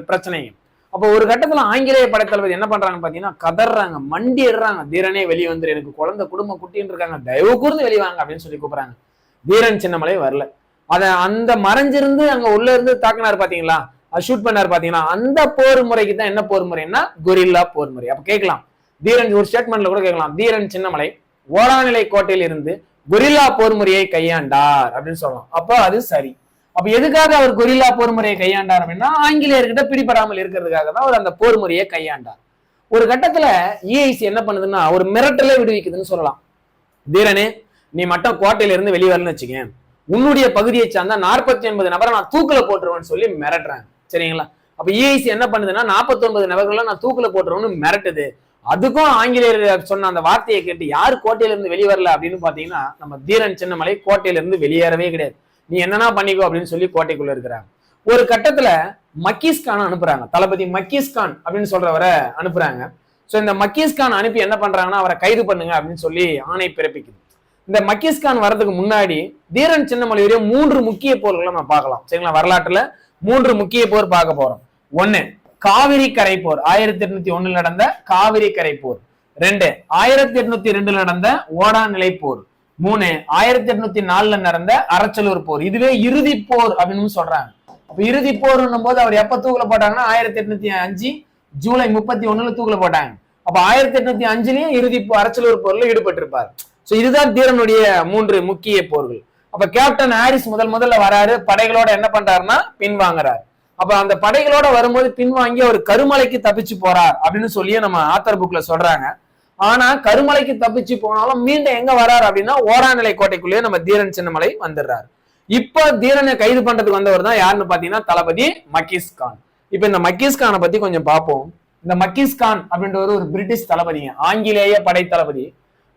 பிரச்சனையும். அப்போ ஒரு கட்டத்துல ஆங்கிலேய படைத்தளபதி என்ன பண்றாங்கன்னு பாத்தீங்கன்னா கதறாங்க, மண்டி எடுறாங்க, தீரனே வெளியே வந்துரு, எனக்கு குழந்தை குடும்பம் குட்டின்னு இருக்காங்க, தயவு கூர்ந்து வெளிவாங்க அப்படின்னு சொல்லி கூப்பிடுறாங்க. தீரன் சின்னமலை வரல. அத அந்த மறைஞ்சிருந்து அங்க உள்ள இருந்து தாக்குனார் பாத்தீங்களா, ஷூட் பண்ணார் பாத்தீங்கன்னா, அந்த போர் முறைக்கு தான் என்ன போர் முறைன்னா கொரில்லா போர் முறை. அப்ப கேட்கலாம், தீரன் ஒரு ஸ்டேட்மெண்ட்ல கூட கேட்கலாம், தீரன் சின்னமலை ஓடாநிலை கோட்டையில் இருந்து கொரில்லா போர் முறையை கையாண்டார் அப்படின்னு சொல்லலாம். அப்போ அது சரி. அப்ப எதுக்காக அவர் கொரில்லா போர் முறையை கையாண்டார் அப்படின்னா ஆங்கிலேயர்கிட்ட பிடிபடாமல் இருக்கிறதுக்காக தான் அவர் அந்த போர் முறையை கையாண்டார். ஒரு கட்டத்துல இஐசி என்ன பண்ணுதுன்னா ஒரு மிரட்டலே விடுவிக்குதுன்னு சொல்லலாம். தீரனே, நீ மட்டும் கோட்டையில இருந்து வெளியே வரலன்னு வச்சுக்கேன், உன்னுடைய பகுதியை சார்ந்தா 49 நபரை நான் தூக்குல போட்டுருவேன்னு சொல்லி மிரட்டுறாங்க. சரிங்களா? அப்ப இஐசி என்ன பண்ணுதுன்னா 49 நபர்களை நான் தூக்குல போட்டுருவேன்னு மிரட்டுது. அதுக்கும் ஆங்கிலேயர் சொன்ன அந்த வார்த்தையை கேட்டு யாரு கோட்டையில இருந்து வெளியே வரல அப்படின்னு பாத்தீங்கன்னா நம்ம தீரன் சின்னமலை கோட்டையில இருந்து வெளியேறவே கிடையாது. நீ என்னன்னா பண்ணிக்கோ அப்படின்னு சொல்லி கோட்டைக்குள்ள இருக்கிறாங்க. ஒரு கட்டத்துல மக்கீஸ் கான் அனுப்புறாங்க, தளபதி மக்கீஸ் கான் அப்படின்னு சொல்றவரை அனுப்புறாங்க. சோ இந்த மக்கீஸ் கான் அனுப்பி என்ன பண்றாங்கன்னா அவரை கைது பண்ணுங்க அப்படின்னு சொல்லி ஆணை பிறப்பிக்குது. இந்த மக்கீஸ் கான் வர்றதுக்கு முன்னாடி தீரன் சின்னமலையுடைய 3 முக்கிய போர்களை நம்ம பார்க்கலாம். சரிங்களா? வரலாற்றுல 3 முக்கிய போர் பார்க்க போறோம். 1 காவிரி கரை போர், 1801 நடந்த காவிரி கரை போர். 2 1802 நடந்த ஓடாநிலை போர். 3 1804 நடந்த அரச்சலூர் போர். இதுவே இறுதி போர் அப்படின்னு சொல்றாங்க. அப்ப இறுதி போர்ன்னும் போது அவர் எப்ப தூக்குல போட்டாங்கன்னா 1805 ஜூலை 31 தூக்குல போட்டாங்க. அப்ப 1805லயும் இறுதி அரச்சலூர் போர்ல ஈடுபட்டு இருப்பார். சோ இதுதான் தீரனுடைய 3 முக்கிய போர்கள். அப்ப கேப்டன் ஹாரிஸ் முதல்ல வராரு, படைகளோட என்ன பண்றாருன்னா பின்வாங்குறாரு. அப்ப அந்த படைகளோட வரும்போது பின்வாங்கி அவர் கருமலைக்கு தப்பிச்சு போறார் அப்படின்னு சொல்லி நம்ம ஆத்தர் புக்ல சொல்றாங்க. ஆனா கருமலைக்கு தப்பிச்சு போனாலும் மீண்டும் எங்க வராரு அப்படின்னா ஓடாநிலை கோட்டைக்குள்ளேயே நம்ம தீரன் சின்னமலை வந்துடுறாரு. இப்ப தீரனை கைது பண்றதுக்கு வந்தவர் தான் யாருன்னு பாத்தீங்கன்னா தளபதி மக்கீஸ் கான். இப்ப இந்த மக்கீஸ் கானை பத்தி கொஞ்சம் பார்ப்போம். இந்த மக்கீஸ் கான் அப்படின்றவர் ஒரு பிரிட்டிஷ் தளபதிங்க, ஆங்கிலேய படை தளபதி.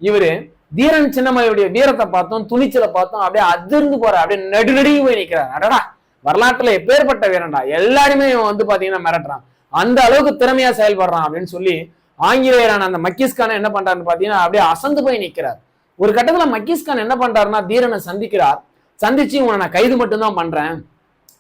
இவரு தீரன் சின்னமலையுடைய வீரத்தை பார்த்தோம், துணிச்சலை பார்த்தோம், அப்படியே அதிர்ந்து போற, அப்படியே நடுநடுங்கி போய் நிக்கிறார். அடடா, வரலாற்றுல எப்பேற்பட்ட வீரன்டா, எல்லாருமே வந்து பாத்தீங்கன்னா மிரட்டுறான், அந்த அளவுக்கு திறமையா செயல்படுறான் அப்படின்னு சொல்லி ஆங்கிலேயரான அந்த மக்கீஸ் கான் என்ன பண்றாருன்னு பாத்தீங்கன்னா அப்படியே அசந்து போய் நிக்கிறார். ஒரு கட்டத்துல மக்கீஸ் கான் என்ன பண்றாருன்னா தீரனை சந்திக்கிறார். சந்திச்சு உன்னை நான் கைது மட்டும்தான் பண்றேன்,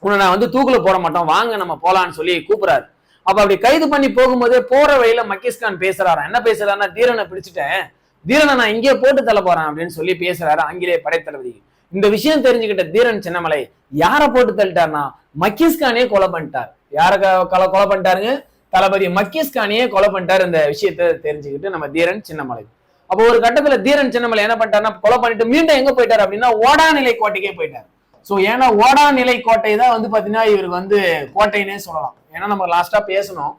உன்னை நான் வந்து தூக்குல போட மாட்டோம், வாங்க நம்ம போலான்னு சொல்லி கூப்பிடுறாரு. அப்ப அப்படி கைது பண்ணி போகும்போதே போற வழியில மக்கீஸ் கான் பேசுறாரு. என்ன பேசுறாருன்னா தீரனை பிடிச்சிட்டேன், தீரனை நான் இங்கே போட்டு தள்ள போறேன் அப்படின்னு சொல்லி பேசுறாரு ஆங்கிலேய படைத்தளபதி. இந்த விஷயம் தெரிஞ்சுக்கிட்ட தீரன் சின்னமலை யாரை போட்டு தள்ளிட்டாருன்னா மக்கீஸ் கானே கொலை பண்ணிட்டார். யார கொலை பண்ணிட்டாருங்க? தளபதி மக்கீஸ் கானையே கொலை பண்ணிட்டாரு. இந்த விஷயத்தை தெரிஞ்சுக்கிட்டு நம்ம தீரன் சின்னமலை அப்போ ஒரு கட்டத்துல தீரன் சின்னமலை என்ன பண்ணிட்டாருன்னா கொலை பண்ணிட்டு மீண்டும் எங்க போயிட்டாரு அப்படின்னா ஓடாநிலை கோட்டைக்கே போயிட்டாரு. சோ ஏன்னா ஓடாநிலை கோட்டை தான் வந்து பாத்தீங்கன்னா இவருக்கு வந்து கோட்டைன்னே சொல்லலாம். ஏன்னா நம்ம லாஸ்டா பேசணும்,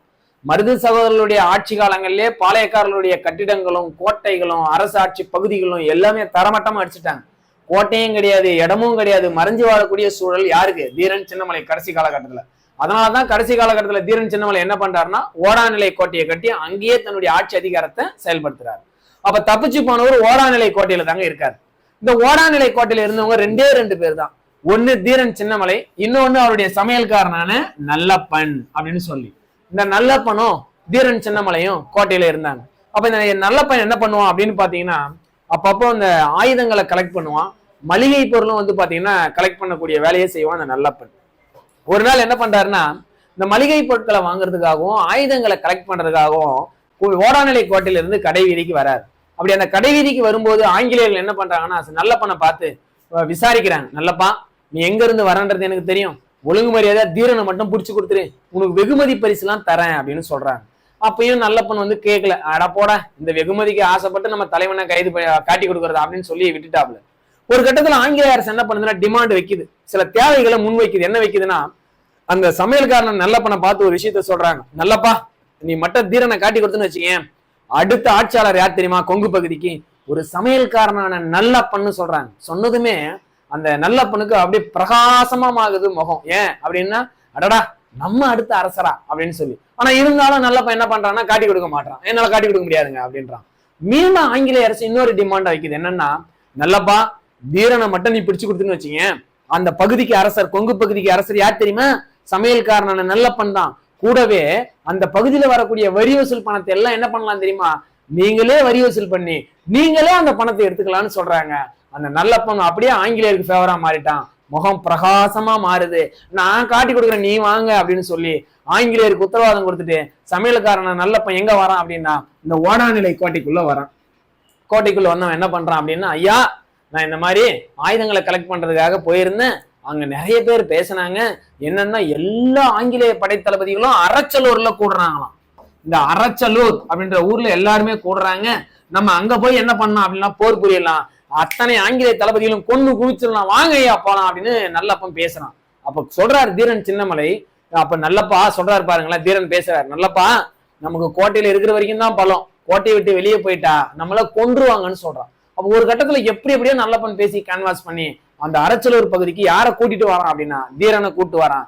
மருது சகோதரர்களுடைய ஆட்சி காலங்களிலே பாளையக்காரர்களுடைய கட்டிடங்களும் கோட்டைகளும் அரசு ஆட்சி பகுதிகளும் எல்லாமே தரமட்டமா அடிச்சுட்டாங்க. கோட்டையும் கிடையாது, இடமும் கிடையாது, மறைஞ்சு வாழக்கூடிய சூழல் யாருக்கு? தீரன் சின்னமலை கடைசி காலகட்டத்துல. அதனாலதான் கடைசி காலகட்டத்துல தீரன் சின்னமலை என்ன பண்றாருன்னா ஓடாநிலை கோட்டையை கட்டி அங்கேயே தன்னுடைய ஆட்சி அதிகாரத்தை செயல்படுத்துறாரு. அப்ப தப்பிச்சு போனவர் ஓடாநிலை கோட்டையில தாங்க இருக்காரு. இந்த ஓடாநிலை கோட்டையில இருந்தவங்க 2 பேர் தான். ஒன்னு தீரன் சின்னமலை, இன்னொன்னு அவருடைய சமையல்காரனான நல்லப்பன் அப்படின்னு சொல்லி. இந்த நல்லப்பனும் தீரன் சின்னமலையும் கோட்டையில இருந்தாங்க. அப்ப இந்த நல்லப்பன் என்ன பண்ணுவான் அப்படின்னு பாத்தீங்கன்னா அப்பப்போ அந்த ஆயுதங்களை கலெக்ட் பண்ணுவான், மளிகை பொருளும் வந்து பாத்தீங்கன்னா கலெக்ட் பண்ணக்கூடிய வேலையை செய்வான் அந்த நல்லப்பன். ஒரு நாள் என்ன பண்றாருன்னா, இந்த மளிகை பொருட்களை வாங்குறதுக்காகவும் ஆயுதங்களை கலெக்ட் பண்றதுக்காகவும் ஓடாநிலை கோட்டையில இருந்து கடை வீதிக்கு வராரு. அப்படி அந்த கடை வீதிக்கு வரும்போது ஆங்கிலேயர்கள் என்ன பண்றாங்கன்னா, நல்லப்பனை பார்த்து விசாரிக்கிறாங்க. நல்லப்பா, நீ எங்க இருந்து வரன்றது எனக்கு தெரியும், ஒழுங்கு மரியாதை தீரனை மட்டும் பிடிச்சு கொடுத்துரு, உனக்கு வெகுமதி பரிசு எல்லாம் தரேன் அப்படின்னு சொல்றாங்க. அப்பயும் நல்லப்பன் வந்து கேட்கல. அட போட, இந்த வெகுமதிக்கு ஆசைப்பட்டு நம்ம தலைவனை கைது காட்டி கொடுக்கறது அப்படின்னு சொல்லி விட்டுட்டாப்ல. ஒரு கட்டத்துல ஆங்கிலேய அரசு என்ன பண்ணுதுன்னா, டிமாண்ட் வைக்குது, சில தேவைகளை முன் வைக்குது. என்ன வைக்குதுன்னா, அந்த சமையல்காரன் நல்லப்பனை பார்த்து ஒரு விஷயத்த சொல்றாங்க. நல்லப்பா, நீ மட்டும் தீரனை காட்டி கொடுத்துன்னு வச்சுக்கேன், அடுத்த ஆட்சியாளர் யார் தெரியுமா கொங்கு பகுதிக்கு, ஒரு சமையல்காரனான நல்லப்பன்னு சொல்றாங்க. சொன்னதுமே அந்த நல்லப்பனுக்கு அப்படியே பிரகாசமாகுது முகம். ஏன் அப்படின்னா, அடடா நம்ம அடுத்த அரசரா அப்படின்னு சொல்லி. ஆனா இருந்தாலும் நல்லப்பன் என்ன பண்றான்னா, காட்டி கொடுக்க மாட்டான். என்னால காட்டி கொடுக்க முடியாதுங்க அப்படின்றான். மீண்டும் ஆங்கிலேய அரசு இன்னொரு டிமாண்ட் வைக்குது. என்னன்னா, நல்லப்பா, தீரனை மட்டும் நீ பிடிச்சு கொடுத்துன்னு வச்சீங்க, அந்த பகுதிக்கு அரசர், கொங்கு பகுதிக்கு அரசர் யார் தெரியுமா, சமையல்காரனான நல்லப்பன் தான். கூடவே அந்த பகுதியில வரக்கூடிய வரி வசூல் பணத்தை எல்லாம் என்ன பண்ணலாம் தெரியுமா, நீங்களே வரி வசூல் பண்ணி நீங்களே அந்த பணத்தை எடுத்துக்கலாம்னு சொல்றாங்க. அந்த நல்லப்பன் அப்படியே ஆங்கிலேயருக்கு ஃபேவரா மாறிட்டான். முகம் பிரகாசமா மாறுது. நான் காட்டி கொடுக்குறேன், நீ வாங்க அப்படின்னு சொல்லி ஆங்கிலேயருக்கு உத்தரவாதம் கொடுத்துட்டு சமையல்காரன நல்லப்பன் எங்க வரான் அப்படின்னா, இந்த ஓடாநிலை கோட்டைக்குள்ள வரான். கோட்டைக்குள்ள வந்தவன் என்ன பண்றான் அப்படின்னா, ஐயா, நான் இந்த மாதிரி ஆயுதங்களை கலெக்ட் பண்றதுக்காக போயிருந்தேன், அங்க நிறைய பேர் பேசினாங்க. என்னன்னா, எல்லா ஆங்கிலேய படைத்தளபதிகளும் அரச்சலூர்ல கூடுறாங்களாம். இந்த அரச்சலூர் அப்படின்ற ஊர்ல எல்லாருமே கூடுறாங்க. நம்ம அங்க போய் என்ன பண்ணலாம் அப்படின்னா, போர் புரியலாம், அத்தனை ஆங்கிலேய தளபதிகளும் கொண்டு குவிச்சிடலாம், வாங்க ஐயா போலாம் அப்படின்னு நல்லப்பன் பேசுறான். அப்ப சொல்றாரு தீரன் சின்னமலை. அப்ப நல்லப்பா சொல்றாரு பாருங்களேன், தீரன் பேசுறாரு. நல்லப்பா, நமக்கு கோட்டையில இருக்கிற வரைக்கும் தான் பலம், கோட்டையை விட்டு வெளியே போயிட்டா நம்மள கொன்றுவாங்கன்னு சொல்றான். அப்ப ஒரு கட்டத்துல எப்படியோ நல்லப்பன் பேசி கேன்வாஸ் பண்ணி அந்த அரச்சலூர் பகுதிக்கு யாரை கூட்டிட்டு வரான் அப்படின்னா, தீரனை கூட்டு வரான்.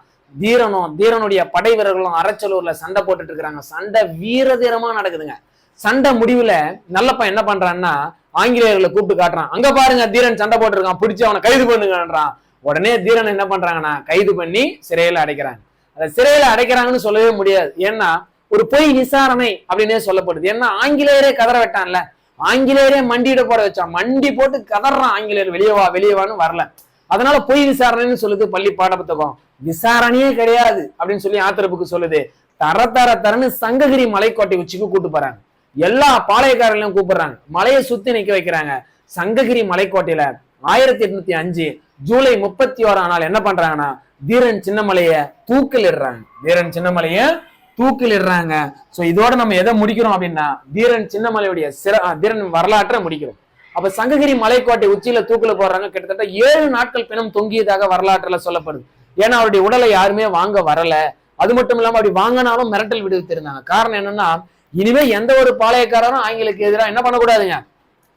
தீரனுடைய படை வீரர்களும் அரச்சலூர்ல சண்டை போட்டுட்டு இருக்கிறாங்க. சண்டை வீர தீரமா நடக்குதுங்க. சண்டை முடிவுல நல்லப்பன் என்ன பண்றான்னா, ஆங்கிலேயர்களை கூப்பிட்டு காட்டுறான். அங்க பாருங்க, தீரன் சண்டை போட்டுருக்கான், பிடிச்சி அவனை கைது பண்ணுங்கன்றான். உடனே தீரன் என்ன பண்றாங்கன்னா, கைது பண்ணி சிறையில அடைக்கிறாங்க. அந்த சிறையில அடைக்கிறாங்கன்னு சொல்லவே முடியாது. ஏன்னா ஒரு பொய் விசாரணை அப்படின்னே சொல்லப்படுது. ஏன்னா ஆங்கிலேயரே கதற வெட்டான்ல, ஆங்கிலேயரே மண்டியிட போட வச்சான். மண்டி போட்டு கதறான் ஆங்கிலேயர், வெளியேவான்னு வரல. அதனால பொய் விசாரணைன்னு சொல்லுது பள்ளி பாட புத்தகம். விசாரணையே கிடையாது அப்படின்னு சொல்லி ஆத்திரப்புக்கு சொல்லுது. தரன்னு சங்ககிரி மலைக்கோட்டை உச்சிக்கு கூட்டு போறாங்க. எல்லா பாளையக்காரர்களையும் கூப்பிடுறாங்க, மலையை சுத்தி நிக்க வைக்கிறாங்க. சங்ககிரி மலைக்கோட்டையில 1805 ஜூலை 31ஆம் நாள் என்ன பண்றாங்கன்னா, தீரன் சின்னமலைய தூக்கிலிடுறாங்க. சோ இதோட நம்ம எதை முடிக்கிறோம் அப்படின்னா, தீரன் சின்னமலையுடைய தீரன் வரலாற்றை முடிக்கிறோம். அப்ப சங்ககிரி மலைக்கோட்டை உச்சியில தூக்கில போடுறாங்க. கிட்டத்தட்ட 7 நாட்கள் பிணம் தொங்கியதாக வரலாற்றுல சொல்லப்படுது. ஏன்னா அவருடைய உடலை யாருமே வாங்க வரல. அது மட்டும் இல்லாம அப்படி வாங்கினாலும் மிரட்டல் விடுவித்திருந்தாங்க. காரணம் என்னன்னா, இனிமே எந்த ஒரு பாளையக்காரரும் ஆங்கிலேயருக்கு எதிராக என்ன பண்ணக்கூடாதுங்க,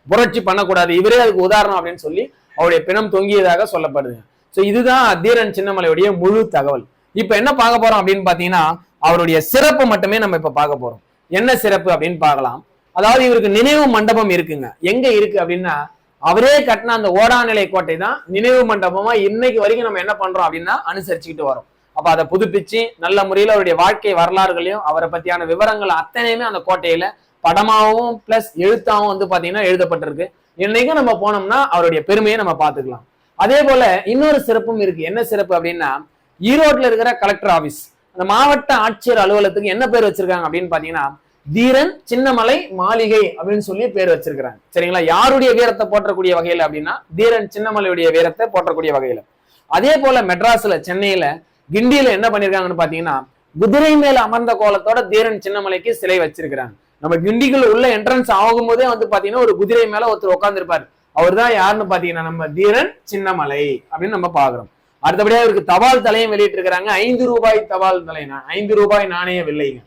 புரட்சி பண்ணக்கூடாது, இவரே அதுக்கு உதாரணம் அப்படின்னு சொல்லி அவருடைய பிணம் தொங்கியதாக சொல்லப்படுதுங்க. சோ இதுதான் தீரன் சின்னமலையுடைய முழு தகவல். இப்ப என்ன பார்க்க போறோம் அப்படின்னு பாத்தீங்கன்னா, அவருடைய சிறப்பு மட்டுமே நம்ம இப்ப பார்க்க போறோம். என்ன சிறப்பு அப்படின்னு பார்க்கலாம். அதாவது இவருக்கு நினைவு மண்டபம் இருக்குங்க. எங்க இருக்கு அப்படின்னா, அவரே கட்டின அந்த ஓடாநிலை கோட்டை தான் நினைவு மண்டபமா இன்னைக்கு வரைக்கும் நம்ம என்ன பண்றோம் அப்படின்னா அனுசரிச்சுக்கிட்டு வரோம். அப்ப அதை புதுப்பிச்சு நல்ல முறையில அவருடைய வாழ்க்கை வரலாறுகளையும் அவரை பத்தியான விவரங்கள் அத்தனையுமே அந்த கோட்டையில படமாவும் பிளஸ் எழுத்தாவும் வந்து பாத்தீங்கன்னா எழுதப்பட்டிருக்கு. இன்னைக்கும் நம்ம போனோம்னா அவருடைய பெருமையை நம்ம பார்த்துக்கலாம். அதே போல இன்னொரு சிறப்பும் இருக்கு. என்ன சிறப்பு அப்படின்னா, ஈரோட்ல இருக்கிற கலெக்டர் ஆபீஸ், அந்த மாவட்ட ஆட்சியர் அலுவலகத்துக்கு என்ன பேர் வச்சிருக்காங்க அப்படின்னு பாத்தீங்கன்னா, தீரன் சின்னமலை மாளிகை அப்படின்னு சொல்லி பேர் வச்சிருக்கிறாங்க. சரிங்களா? யாருடைய வீரத்தை போற்றக்கூடிய வகையில அப்படின்னா, தீரன் சின்னமலையுடைய வீரத்தை போற்றக்கூடிய வகையில. அதே போல மெட்ராஸ்ல, சென்னையில, கிண்டியில என்ன பண்ணிருக்காங்கன்னு பாத்தீங்கன்னா, குதிரை மேல அமர்ந்த கோலத்தோட தீரன் சின்னமலைக்கு சிலை வச்சிருக்கிறாங்க. நம்ம கிண்டிக்குள்ள உள்ள என்ட்ரன்ஸ் ஆகும் போதே வந்து பாத்தீங்கன்னா ஒரு குதிரை மேல ஒருத்தர் உட்கார்ந்து இருப்பாரு. அவர் தான் யாருன்னு பாத்தீங்கன்னா நம்ம தீரன் சின்னமலை அப்படின்னு நம்ம பாக்குறோம். அடுத்தபடியா இவருக்கு தபால் தலையும் வெளியிட்டு இருக்கிறாங்க. 5 ரூபாய் தபால் தலை, 5 ரூபாய் நாணய வில்லைங்க.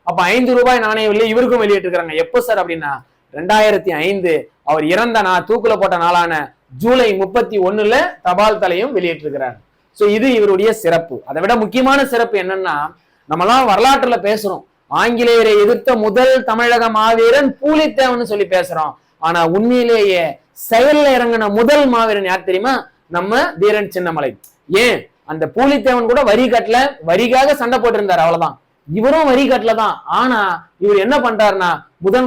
அப்ப 5 ரூபாய் நாணய வில்லை இவருக்கும் வெளியிட்டு இருக்கிறாங்க. எப்போ சார் அப்படின்னா 2005 அவர் இறந்த தூக்குல போட்ட நாளான ஜூலை 31 தபால் தலையும் வெளியிட்டு இருக்கிறார். சோ இது இவருடைய சிறப்பு. அதை விட முக்கியமான சிறப்பு என்னன்னா, நம்மலாம் வரலாற்றுல பேசுறோம், ஆங்கிலேயரை எதிர்த்த முதல் தமிழக மாவீரன் பூலித்தேவன் சொல்லி பேசுறோம். ஆனா உண்மையிலேயே செயல்ல இறங்கின முதல் மாவீரன் யார் தெரியுமா? நம்ம தீரன் சின்னமலை. ஏன், அந்த பூலித்தேவன் கூட வரி கட்டல, வரிக்காக சண்டை போட்டு இருந்தார், அவ்வளவுதான். இவரும் வரி கட்டலதான். ஆனா இவர் என்ன பண்றாருன்னா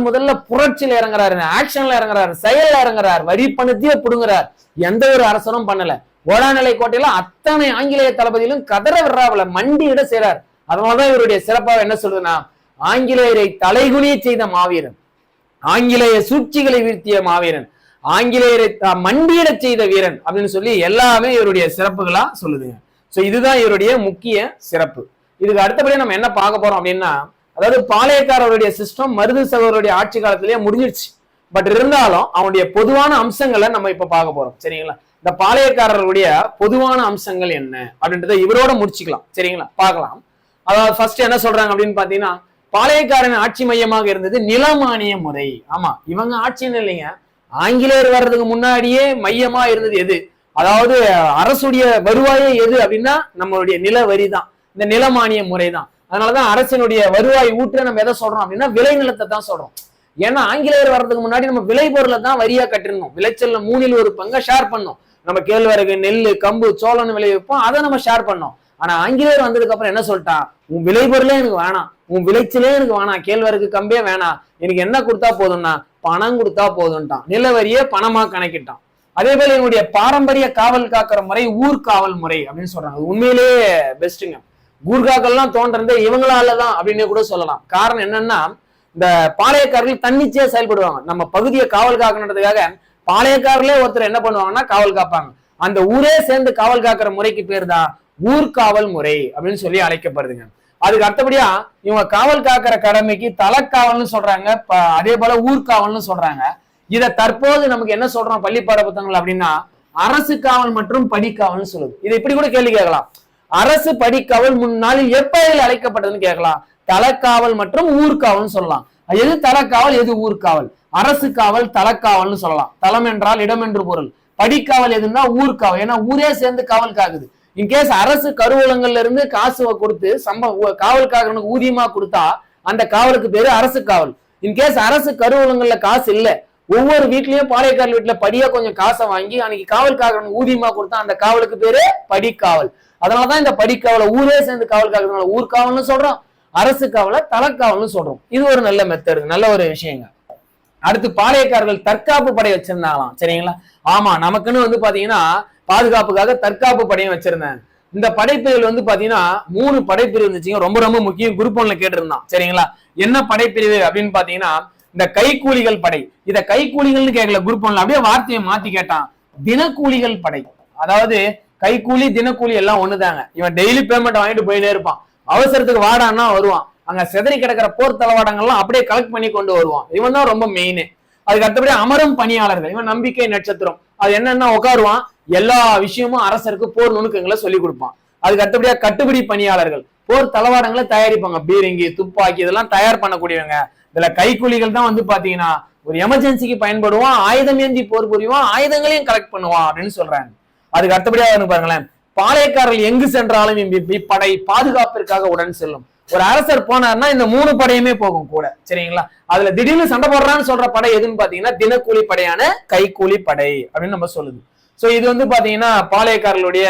முதல்ல புரட்சியில இறங்குறாரு, ஆக்ஷன்ல இறங்குறாரு, செயல்ல இறங்குறாரு, வரி பணத்தையே புடுங்குறார். எந்த ஒரு அரசரும் பண்ணல. ஓடாநிலை கோட்டையில அத்தனை ஆங்கிலேய தளபதியிலும் கதற விடுறாவில மண்டியிட செய்றார். அதனாலதான் இவருடைய சிறப்பாக என்ன சொல்றதுன்னா, ஆங்கிலேயரை தலைகுனிய செய்த மாவீரன், ஆங்கிலேய சூழ்ச்சிகளை வீழ்த்திய மாவீரன், ஆங்கிலேயரை மண்டியிட செய்த வீரன் அப்படின்னு சொல்லி எல்லாமே இவருடைய சிறப்புகளா சொல்லுதுங்க. சோ இதுதான் இவருடைய முக்கிய சிறப்பு. இதுக்கு அடுத்தபடி நம்ம என்ன பார்க்க போறோம் அப்படின்னா, அதாவது பாளையக்காரருடைய சிஸ்டம் மருது சகோதரருடைய ஆட்சி காலத்திலேயே முடிஞ்சிருச்சு. பட் இருந்தாலும் அவனுடைய பொதுவான அம்சங்களை நம்ம இப்ப பார்க்க போறோம். சரிங்களா? இந்த பாளையக்காரருடைய பொதுவான அம்சங்கள் என்ன அப்படின்றத இவரோட முடிச்சுக்கலாம். சரிங்களா? பார்க்கலாம். அதாவது ஃபர்ஸ்ட் என்ன சொல்றாங்க அப்படின்னு பாத்தீங்கன்னா, பாளையக்காரன் ஆட்சி மையமாக இருந்தது நிலமானிய முறை. ஆமா, இவங்க ஆட்சின்னு இல்லைங்க, ஆங்கிலேயர் வர்றதுக்கு முன்னாடியே மையமா இருந்தது எது, அதாவது அரசுடைய வருவாயே எது அப்படின்னா நம்மளுடைய நில வரி தான், இந்த நிலமானிய முறை தான். அதனாலதான் அரசினுடைய வருவாய் ஊற்ற நம்ம எதை சொல்றோம் அப்படின்னா விளைநிலத்தை தான் சொல்றோம். ஏன்னா ஆங்கிலேயர் வர்றதுக்கு முன்னாடி நம்ம விளை பொருளை தான் வரியா கட்டிருந்தோம். விளைச்சல்ல 1/3 ஷேர் பண்ணோம். நம்ம கேழ்வரகு, நெல்லு, கம்பு, சோளம் விளைவிப்போம், அதை நம்ம ஷேர் பண்ணோம். ஆனா ஆங்கிலேயர் வந்ததுக்கு அப்புறம் என்ன சொல்லிட்டான், உன் விளைபொருளே எனக்கு வேணாம், உன் விளைச்சலே எனக்கு வேணாம், கேழ்வரகு கம்பே வேணாம், எனக்கு என்ன கொடுத்தா போதும்னா பணம் கொடுத்தா போதும்ட்டான். நிலவரியே பணமா கணக்கிட்டான். அதே போல என்னுடைய பாரம்பரிய காவல் காக்கிற முறை ஊர்காவல் முறை அப்படின்னு சொல்றாங்க. உண்மையிலேயே பெஸ்ட்டுங்க. ஊர்காக்கள்லாம் தோன்றதே இவங்களாலதான் அப்படின்னு கூட சொல்லலாம். காரணம் என்னன்னா, இந்த பாளையக்காரர்கள் தன்னிச்சையா செயல்படுவாங்க. நம்ம பகுதியை காவல் காக்கணுன்றதுக்காக பாளையக்காரர்களே ஒருத்தர் என்ன பண்ணுவாங்கன்னா காவல் காப்பாங்க. அந்த ஊரே சேர்ந்து காவல் காக்கிற முறைக்கு பேர் தான் ஊர்காவல் முறை அப்படின்னு சொல்லி அழைக்கப்படுதுங்க. அதுக்கு அடுத்தபடியா இவங்க காவல் காக்கிற கடமைக்கு தலக்காவல்னு சொல்றாங்க, அதே போல ஊர்காவல்னு சொல்றாங்க. இதை தற்போது நமக்கு என்ன சொல்றோம் பள்ளி பாட புத்தகங்கள் அப்படின்னா அரசு காவல் மற்றும் படிக்காவல்னு சொல்லுது. இதை இப்படி கூட கேள்வி கேட்கலாம், அரசு படிக்காவல் முன்னாளில் எப்பயில் அழைக்கப்பட்டதுன்னு கேட்கலாம். தலக்காவல் மற்றும் ஊர்காவல்னு சொல்லலாம். எது தலக்காவல் எது ஊர்காவல்? அரசு காவல் தலக்காவல்னு சொல்லலாம். தலம் என்றால் இடம் என்று பொருள். படிக்காவல் எதுன்னா ஊர்காவல், ஏன்னா ஊரே சேர்ந்து காவல் காக்குது. இன்கேஸ் அரசு கருவூலங்கள்ல இருந்து காசு கொடுத்து காவல் காக்கிறவனுக்கு ஊதியமா கொடுத்தா அந்த காவலுக்கு பேரு அரசு காவல். இன்கேஸ் அரசு கருவூலங்கள்ல காசு இல்ல, ஒவ்வொரு வீட்லயும் பாளையக்காரர் வீட்டுல படியா கொஞ்சம் காசை வாங்கி அன்னைக்கு காவல் காக்கிறவனுக்கு ஊதியமா கொடுத்தா அந்த காவலுக்கு பேரு படிக்காவல். அதனாலதான் இந்த படிக்காவலை ஊரே சேர்ந்து காவல் காக்கிறதுனால ஊர்காவல்னு சொல்றோம், அரசு காவலை தலக்காவல்னு சொல்றோம். இது ஒரு நல்ல மெத்தடு, நல்ல ஒரு விஷயங்க. அடுத்து பாளையக்காரர்கள் தற்காப்பு படை வச்சிருந்தாங்களாம். சரிங்களா? ஆமா, நமக்குன்னு பாத்தீங்கன்னா பாதுகாப்புக்காக தற்காப்பு படையும் வச்சிருந்தாங்க. இந்த படைப்பிரிவுகள் பாத்தீங்கன்னா 3 படைப்பிரிவு இருந்துச்சுங்க. ரொம்ப ரொம்ப முக்கியம், குரூப் 1ல கேட்டிருந்தான். சரிங்களா? என்ன படைப்பிரிவு அப்படின்னு பாத்தீங்கன்னா இந்த கைக்கூலிகள் படை. இத கைக்கூலிகள்னு கேட்கல குரூப் 1ல, அப்படியே வார்த்தையை மாத்தி கேட்டான், தினக்கூலிகள் படை. அதாவது கைக்கூலி தினக்கூலி எல்லாம் ஒண்ணுதாங்க. இவன் டெய்லி பேமெண்ட் வாங்கிட்டு போயிட்டே இருப்பான். அவசரத்துக்கு வாடான்னா வருவான். அங்க செதறி கிடக்கிற போர் தளவாடங்கள்லாம் அப்படியே கலெக்ட் பண்ணி கொண்டு வருவான். இவன் தான் ரொம்ப மெயின். அதுக்கு அடுத்தபடி அமரும் பணியாளர்கள், இவன் நம்பிக்கை நட்சத்திரம். அது என்னன்னா உட்காருவான், எல்லா விஷயமும் அரசருக்கு போர் நுணுக்கங்களை சொல்லி கொடுப்பான். அதுக்கு அடுத்தபடியா கட்டுப்படி பணியாளர்கள், போர் தளவாடங்களை தயாரிப்பாங்க, பீரங்கி, துப்பாக்கி இதெல்லாம் தயார் பண்ணக்கூடியவங்க. இதுல கைக்கூலிகள் தான் பாத்தீங்கன்னா ஒரு எமர்ஜென்சிக்கு பயன்படுவான், ஆயுதம் ஏந்தி போர் புரிவான், ஆயுதங்களையும் கலெக்ட் பண்ணுவான் அப்படின்னு சொல்றாங்க. அதுக்கு அடுத்தபடியா பாருங்களேன், பாளையக்காரர்கள் எங்கு சென்றாலும் இப்படை பாதுகாப்பிற்காக உடன் செல்லும். ஒரு அரசர் போனார்னா இந்த 3 படையுமே போகும் கூட. சரிங்களா? அதுல திடீர்னு சண்டை போடுறான்னு சொல்ற படை எதுன்னு பாத்தீங்கன்னா தினக்கூலி படையான கைக்கூலி படை அப்படின்னு நம்ம சொல்லுது. சோ இது பாத்தீங்கன்னா பாளையக்காரர்களுடைய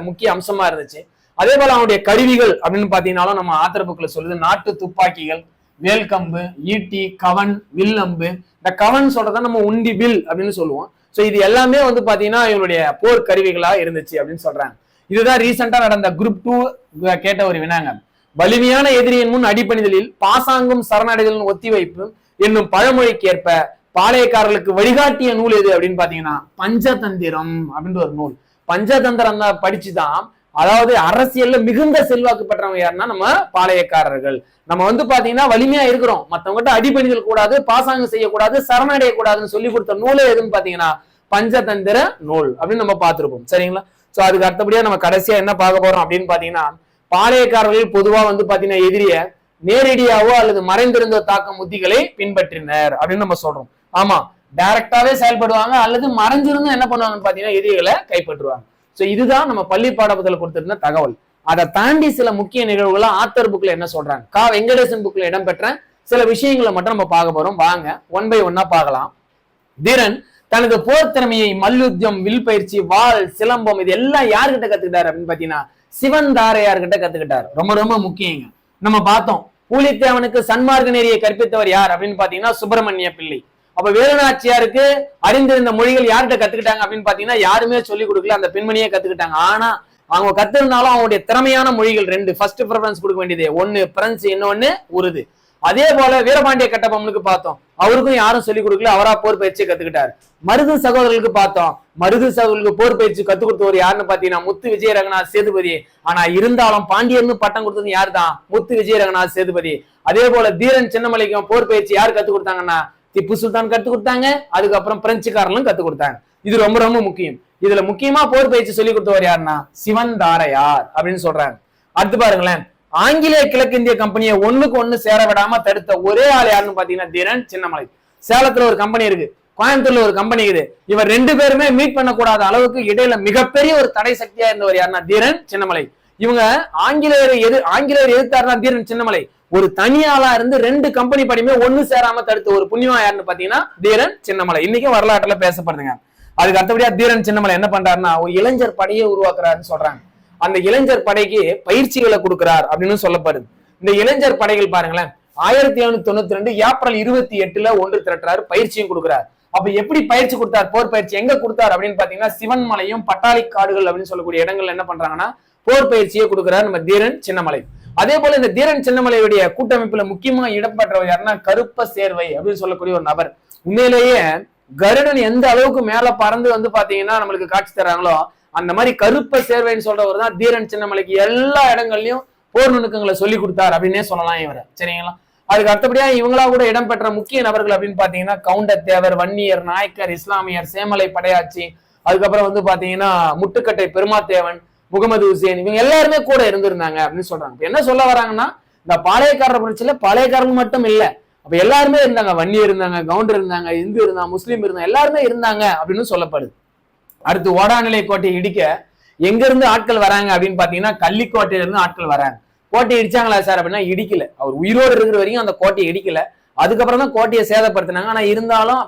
முக்கிய அம்சமா இருந்துச்சு. அதே போல அவனுடைய கருவிகள் அப்படின்னு பாத்தீங்கன்னாலும் நம்ம ஆத்திர புக்ல சொல்லுது, நாட்டு துப்பாக்கிகள், வேல்கம்பு, ஈட்டி, கவன், வில்லம்பு. இந்த கவன் சொல்றத நம்ம உண்டி வில் அப்படின்னு சொல்லுவோம். சோ இது எல்லாமே பாத்தீங்கன்னா இவனுடைய போர் கருவிகளா இருந்துச்சு அப்படின்னு சொல்றாங்க. இதுதான் ரீசெண்டா நடந்த குரூப் 2 கேட்ட ஒரு வினாங்க. வலிமையான எதிரியின் முன் அடிப்பணிதலில் பாசாங்கும் சரணடைதலின் ஒத்திவைப்பு என்னும் பழமொழிக்கு ஏற்ப பாளையக்காரர்களுக்கு வழிகாட்டிய நூல் எது அப்படின்னு பாத்தீங்கன்னா பஞ்சதந்திரம் அப்படின்ற ஒரு நூல். பஞ்சதந்திரம் தான் படிச்சுதான், அதாவது அரசியல்ல மிகுந்த செல்வாக்கு பெற்றவங்க யாருன்னா நம்ம பாளையக்காரர்கள். நம்ம பாத்தீங்கன்னா வலிமையா இருக்கிறோம், மத்தவங்ககிட்ட அடிப்பணிதல் கூடாது, பாசாங்கம் செய்யக்கூடாது, சரணடைய கூடாதுன்னு சொல்லி கொடுத்த நூலே எதுன்னு பாத்தீங்கன்னா பஞ்சதந்திர நூல் அப்படின்னு நம்ம பார்த்திருப்போம். சரிங்களா? சோ அதுக்கு அடுத்தபடியா நம்ம கடைசியா என்ன பார்க்க போறோம் அப்படின்னு பாத்தீங்கன்னா, பாளையக்காரர்கள் பொதுவா பாத்தீங்கன்னா எதிரிய நேரடியாவோ அல்லது மறைந்திருந்த தாக்கும் உத்திகளை பின்பற்றினர் அப்படின்னு நம்ம சொல்றோம். ஆமா, டைரக்டாவே செயல்படுவாங்க அல்லது மறைஞ்சிருந்து என்ன பண்ணுவாங்கன்னு பாத்தீங்கன்னா எதிரிகளை கைப்பற்றுவாங்க. சோ இதுதான் நம்ம பள்ளி பாடப்புத்தகத்துல கொடுத்திருந்த தகவல். அதை தாண்டி சில முக்கிய நிகழ்வுகளை ஆத்தர் புக்ல என்ன சொல்றாங்க, கா வெங்கடேசன் புக்ல இடம்பெற்ற சில விஷயங்களை மட்டும் நம்ம பார்க்க போறோம். வாங்க 1 by 1 பார்க்கலாம். தீரன் தனது போர் திறமையை மல்யுத்தம், வில் பயிற்சி, வாள், சிலம்பம் இது எல்லாம் யார்கிட்ட கத்துக்கிட்டாரு அப்படின்னு பாத்தீங்கன்னா சிவன் தாரையார்கிட்ட கத்துக்கிட்டாரு. ரொம்ப ரொம்ப முக்கியங்க. நம்ம பார்த்தோம். பூலித்தேவனுக்கு சன்மார்க்க நெறியை கற்பித்தவர் யார் அப்படின்னு பாத்தீங்கன்னா சுப்பிரமணிய பிள்ளை. அப்ப வேலுநாச்சியாருக்கு அறிந்திருந்த மொழிகள் யார்கிட்ட கத்துக்கிட்டாங்க அப்படின்னு பாத்தீங்கன்னா யாருமே சொல்லிக் கொடுக்கல, அந்த பெண்மணியே கத்துக்கிட்டாங்க. ஆனா அவங்க கத்துருந்தாலும் அவங்களுடைய திறமையான மொழிகள் ரெண்டு ஃபர்ஸ்ட் ப்ரிஃபரன்ஸ் கொடுக்க வேண்டியது, ஒன்னு பிரெஞ்சு, இன்னொன்னு உருது. அதே போல வீரபாண்டிய கட்டபொம்மனுக்கு பார்த்தோம், அவருக்கும் யாரும் சொல்லிக் கொடுக்கல, அவரா போர் பயிற்சி கத்துக்கிட்டாரு. மருது சகோதரர்களுக்கு பார்த்தோம், மருது சகோதரர்களுக்கு போர் பயிற்சி கத்துக் கொடுத்தவர் யாருன்னு பாத்தீங்கன்னா முத்து விஜய ரங்கநாத் சேதுபதி. ஆனா இருந்தாலும் பாண்டியர்னு பட்டம் கொடுத்தது யாரு தான்? முத்து விஜய ரங்கநாத் சேதுபதி. அதே போல தீரன் சின்னமலைக்கும் போர் பயிற்சி யார் கத்துக் கொடுத்தாங்கன்னா திப்பு சுல்தான் கத்துக் கொடுத்தாங்க. அதுக்கப்புறம் பிரெஞ்சுக்காரர்களும் கத்துக் கொடுத்தாங்க. இது ரொம்ப ரொம்ப முக்கியம். இதுல முக்கியமா போர் பயிற்சி சொல்லி கொடுத்தவர் யாருன்னா சிவந்தாரையார் அப்படின்னு சொல்றாங்க. அடுத்து பாருங்களேன், ஆங்கிலேய கிழக்கிந்திய கம்பெனியை ஒண்ணுக்கு ஒண்ணு சேர விடாம தடுத்த ஒரே ஆள் யாருன்னு பாத்தீங்கன்னா தீரன் சின்னமலை. சேலத்துல ஒரு கம்பெனி இருக்கு, கோயம்புத்தூர்ல ஒரு கம்பெனி இருக்குது. இவர் ரெண்டு பேருமே மீட் பண்ணக்கூடாத அளவுக்கு இடையில மிகப்பெரிய ஒரு தடை சக்தியா இருந்தவர் யாருன்னா தீரன் சின்னமலை. இவங்க ஆங்கிலேயர் எதிர்த்தாருன்னா தீரன் சின்னமலை ஒரு தனியாளா இருந்து ரெண்டு கம்பெனி படியுமே ஒண்ணு சேராம தடுத்த ஒரு புண்ணியமா யாருன்னு பாத்தீங்கன்னா தீரன் சின்னமலை. இன்னைக்கு வரலாற்றுல பேசப்படுதுங்க. அதுக்கு அடுத்தபடியா தீரன் சின்னமலை என்ன பண்றாருன்னா ஒரு இளைஞர் படையை உருவாக்குறாருன்னு சொல்றாங்க. அந்த இளைஞர் படைக்கு பயிற்சிகளை கொடுக்கிறார் அப்படின்னு சொல்லப்படுது. இந்த இளைஞர் படைகள் பாருங்களேன், 1792 ஏப்ரல் 28 ஒன்று திரட்டுறாரு, பயிற்சியும் கொடுக்கிறார். அப்ப எப்படி பயிற்சி கொடுத்தார்? போர் பயிற்சி எங்க கொடுத்தார் அப்படின்னு பாத்தீங்கன்னா சிவன்மலையும் பட்டாளி காடுகள் அப்படின்னு சொல்லக்கூடிய இடங்கள்ல என்ன பண்றாங்கன்னா போர் பயிற்சியை கொடுக்கிறார் நம்ம தீரன் சின்னமலை. அதே போல இந்த தீரன் சின்னமலையுடைய கூட்டமைப்புல முக்கியமா இடம்பெற்றவர் யாருன்னா கருப்ப சேர்வை அப்படின்னு சொல்லக்கூடிய ஒரு நபர். உண்மையிலேயே கருடன் எந்த அளவுக்கு மேல பறந்து வந்து பாத்தீங்கன்னா நம்மளுக்கு காட்சி தர்றாங்களோ அந்த மாதிரி கருப்ப சேர்வைன்னு சொல்றவர் தான் தீரன் சின்னமலைக்கு எல்லா இடங்கள்லயும் போர் நுணுக்கங்களை சொல்லி கொடுத்தார் அப்படின்னே சொல்லலாம் இவரை. சரிங்களா? அதுக்கு அடுத்தபடியா இவங்களா கூட இடம்பெற்ற முக்கிய நபர்கள் அப்படின்னு பாத்தீங்கன்னா கவுண்டத்தேவர், வன்னியர், நாயக்கர், இஸ்லாமியர், சேமலை படையாச்சி, அதுக்கப்புறம் வந்து பாத்தீங்கன்னா முட்டுக்கட்டை பெருமாத்தேவன், முகமது ஹுசேன், இவங்க எல்லாருமே கூட இருந்திருந்தாங்க அப்படின்னு சொல்றாங்க. என்ன சொல்ல வராங்கன்னா இந்த பாளையக்காரர் புரட்சியில பாளையக்காரர்கள் மட்டும் இல்ல, அப்ப எல்லாருமே இருந்தாங்க. வன்னியர் இருந்தாங்க, கவுண்டர் இருந்தாங்க, இந்து இருந்தாங்க, முஸ்லீம் இருந்தாங்க, எல்லாருமே இருந்தாங்க அப்படின்னு சொல்லப்படுது. அடுத்து ஓடாநிலை கோட்டையை இடிக்க எங்க இருந்து ஆட்கள் வராங்க அப்படின்னு பாத்தீங்கன்னா கள்ளிக்கோட்டையில இருந்து ஆட்கள் வராங்க. கோட்டையை இடிச்சாங்களா சார் அப்படின்னா இடிக்கல. அவர் உயிரோடு இருக்கிற வரைக்கும் அந்த கோட்டையை இடிக்கல. அதுக்கப்புறம் தான் கோட்டையை சேதப்படுத்தினாங்க. ஆனா இருந்தாலும்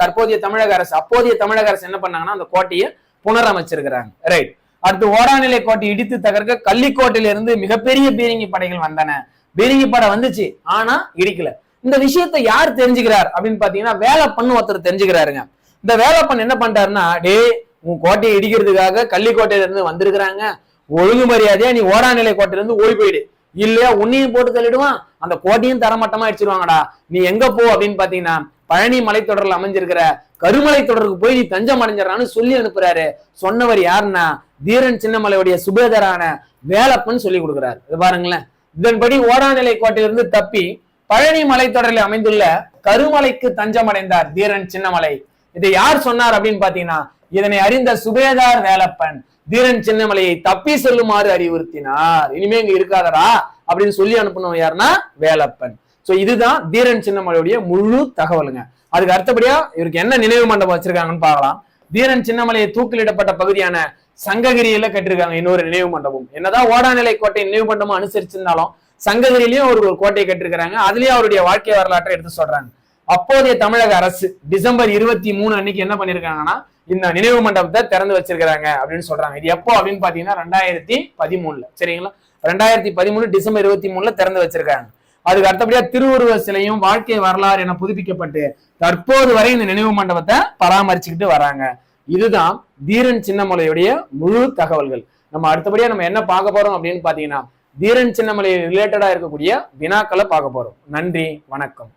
தற்போதைய தமிழக அரசு, அப்போதைய தமிழக அரசு என்ன பண்ணாங்கன்னா அந்த கோட்டையை புனரமைச்சிருக்கிறாங்க. ரைட். அடுத்து ஓடாநிலை கோட்டை இடித்து தகர்க்க கள்ளிக்கோட்டையில இருந்து மிகப்பெரிய பீரங்கி படைகள் வந்தன. பீரங்கி படை வந்துச்சு, ஆனா இடிக்கல. இந்த விஷயத்தை யார் தெரிஞ்சுக்கிறார் அப்படின்னு பாத்தீங்கன்னா வேலப்பன் ஒருத்தர் தெரிஞ்சுக்கிறாருங்க. இந்த வேலப்பன் என்ன பண்றாருன்னா, டே உன் கோட்டையை இடிக்கிறதுக்காக கள்ளிக்கோட்டையில இருந்து வந்திருக்கிறாங்க, ஒழுங்கு மரியாதையா நீ ஓடாநிலை கோட்டையில இருந்து ஓடி போயிடு, இல்லையா உன்னையும் போட்டு தள்ளிடுவான், அந்த கோட்டையும் தரமட்டமா அடிச்சிருவாங்கடா, நீ எங்க போ அப்படின்னு பாத்தீங்கன்னா பழனி மலைத்தொடர்ல அமைஞ்சிருக்கிற கருமலை தொடருக்கு போய் நீ தஞ்சம் அடைஞ்சிடறான்னு சொல்லி அனுப்புறாரு. சொன்னவர் யாருன்னா தீரன் சின்னமலையுடைய சுபேதரான வேலப்பன் சொல்லி கொடுக்குறாரு. இது பாருங்களேன். இதன்படி ஓடாநிலை கோட்டையிலிருந்து தப்பி பழனி மலைத்தொடரில் அமைந்துள்ள கருமலைக்கு தஞ்சம் அடைந்தார் தீரன் சின்னமலை. இதை யார் சொன்னார் அப்படின்னு பாத்தீங்கன்னா இதனை அறிந்த சுபேதார் வேலப்பன் தீரன் சின்னமலையை தப்பி செல்லுமாறு அறிவுறுத்தினார். இனிமே இங்க இருக்காதரா அப்படின்னு சொல்லி அனுப்பணும் யாருன்னா வேலப்பன். சோ இதுதான் தீரன் சின்னமலையுடைய முழு தகவலுங்க. அதுக்கு அடுத்தபடியா இவருக்கு என்ன நினைவு மண்டபம் வச்சிருக்காங்கன்னு பார்க்கலாம். தீரன் சின்னமலையை தூக்கிலிடப்பட்ட பகுதியான சங்ககிரியில கட்டிருக்காங்க இன்னொரு நினைவு மண்டபம். என்னதான் ஓடாநிலை கோட்டை நினைவு மண்டபம் அனுசரிச்சிருந்தாலும் சங்ககிரியிலயும் ஒரு கோட்டையை கட்டிருக்கிறாங்க. அதுலயும் அவருடைய வாழ்க்கை வரலாற்றை எடுத்து சொல்றாங்க. அப்போதைய தமிழக அரசு டிசம்பர் 23 அன்னைக்கு என்ன பண்ணிருக்காங்கன்னா இந்த நினைவு மண்டபத்தை திறந்து வச்சிருக்காங்க அப்படின்னு சொல்றாங்க. இது எப்போ அப்படின்னு பாத்தீங்கன்னா 2013. சரிங்களா? 2013 டிசம்பர் 23 திறந்து வச்சிருக்காங்க. அதுக்கு அடுத்தபடியா திருவுருவ சிலையும் வாழ்க்கை வரலாறு என புதுப்பிக்கப்பட்டு தற்போது வரை இந்த நினைவு மண்டபத்தை பராமரிச்சுக்கிட்டு வராங்க. இதுதான் தீரன் சின்னமலையுடைய முழு தகவல்கள். நம்ம அடுத்தபடியா நம்ம என்ன பார்க்க போறோம் அப்படின்னு பாத்தீங்கன்னா தீரன் சின்னமலை ரிலேட்டடா இருக்கக்கூடிய வினாக்களை பார்க்க போறோம். நன்றி, வணக்கம்.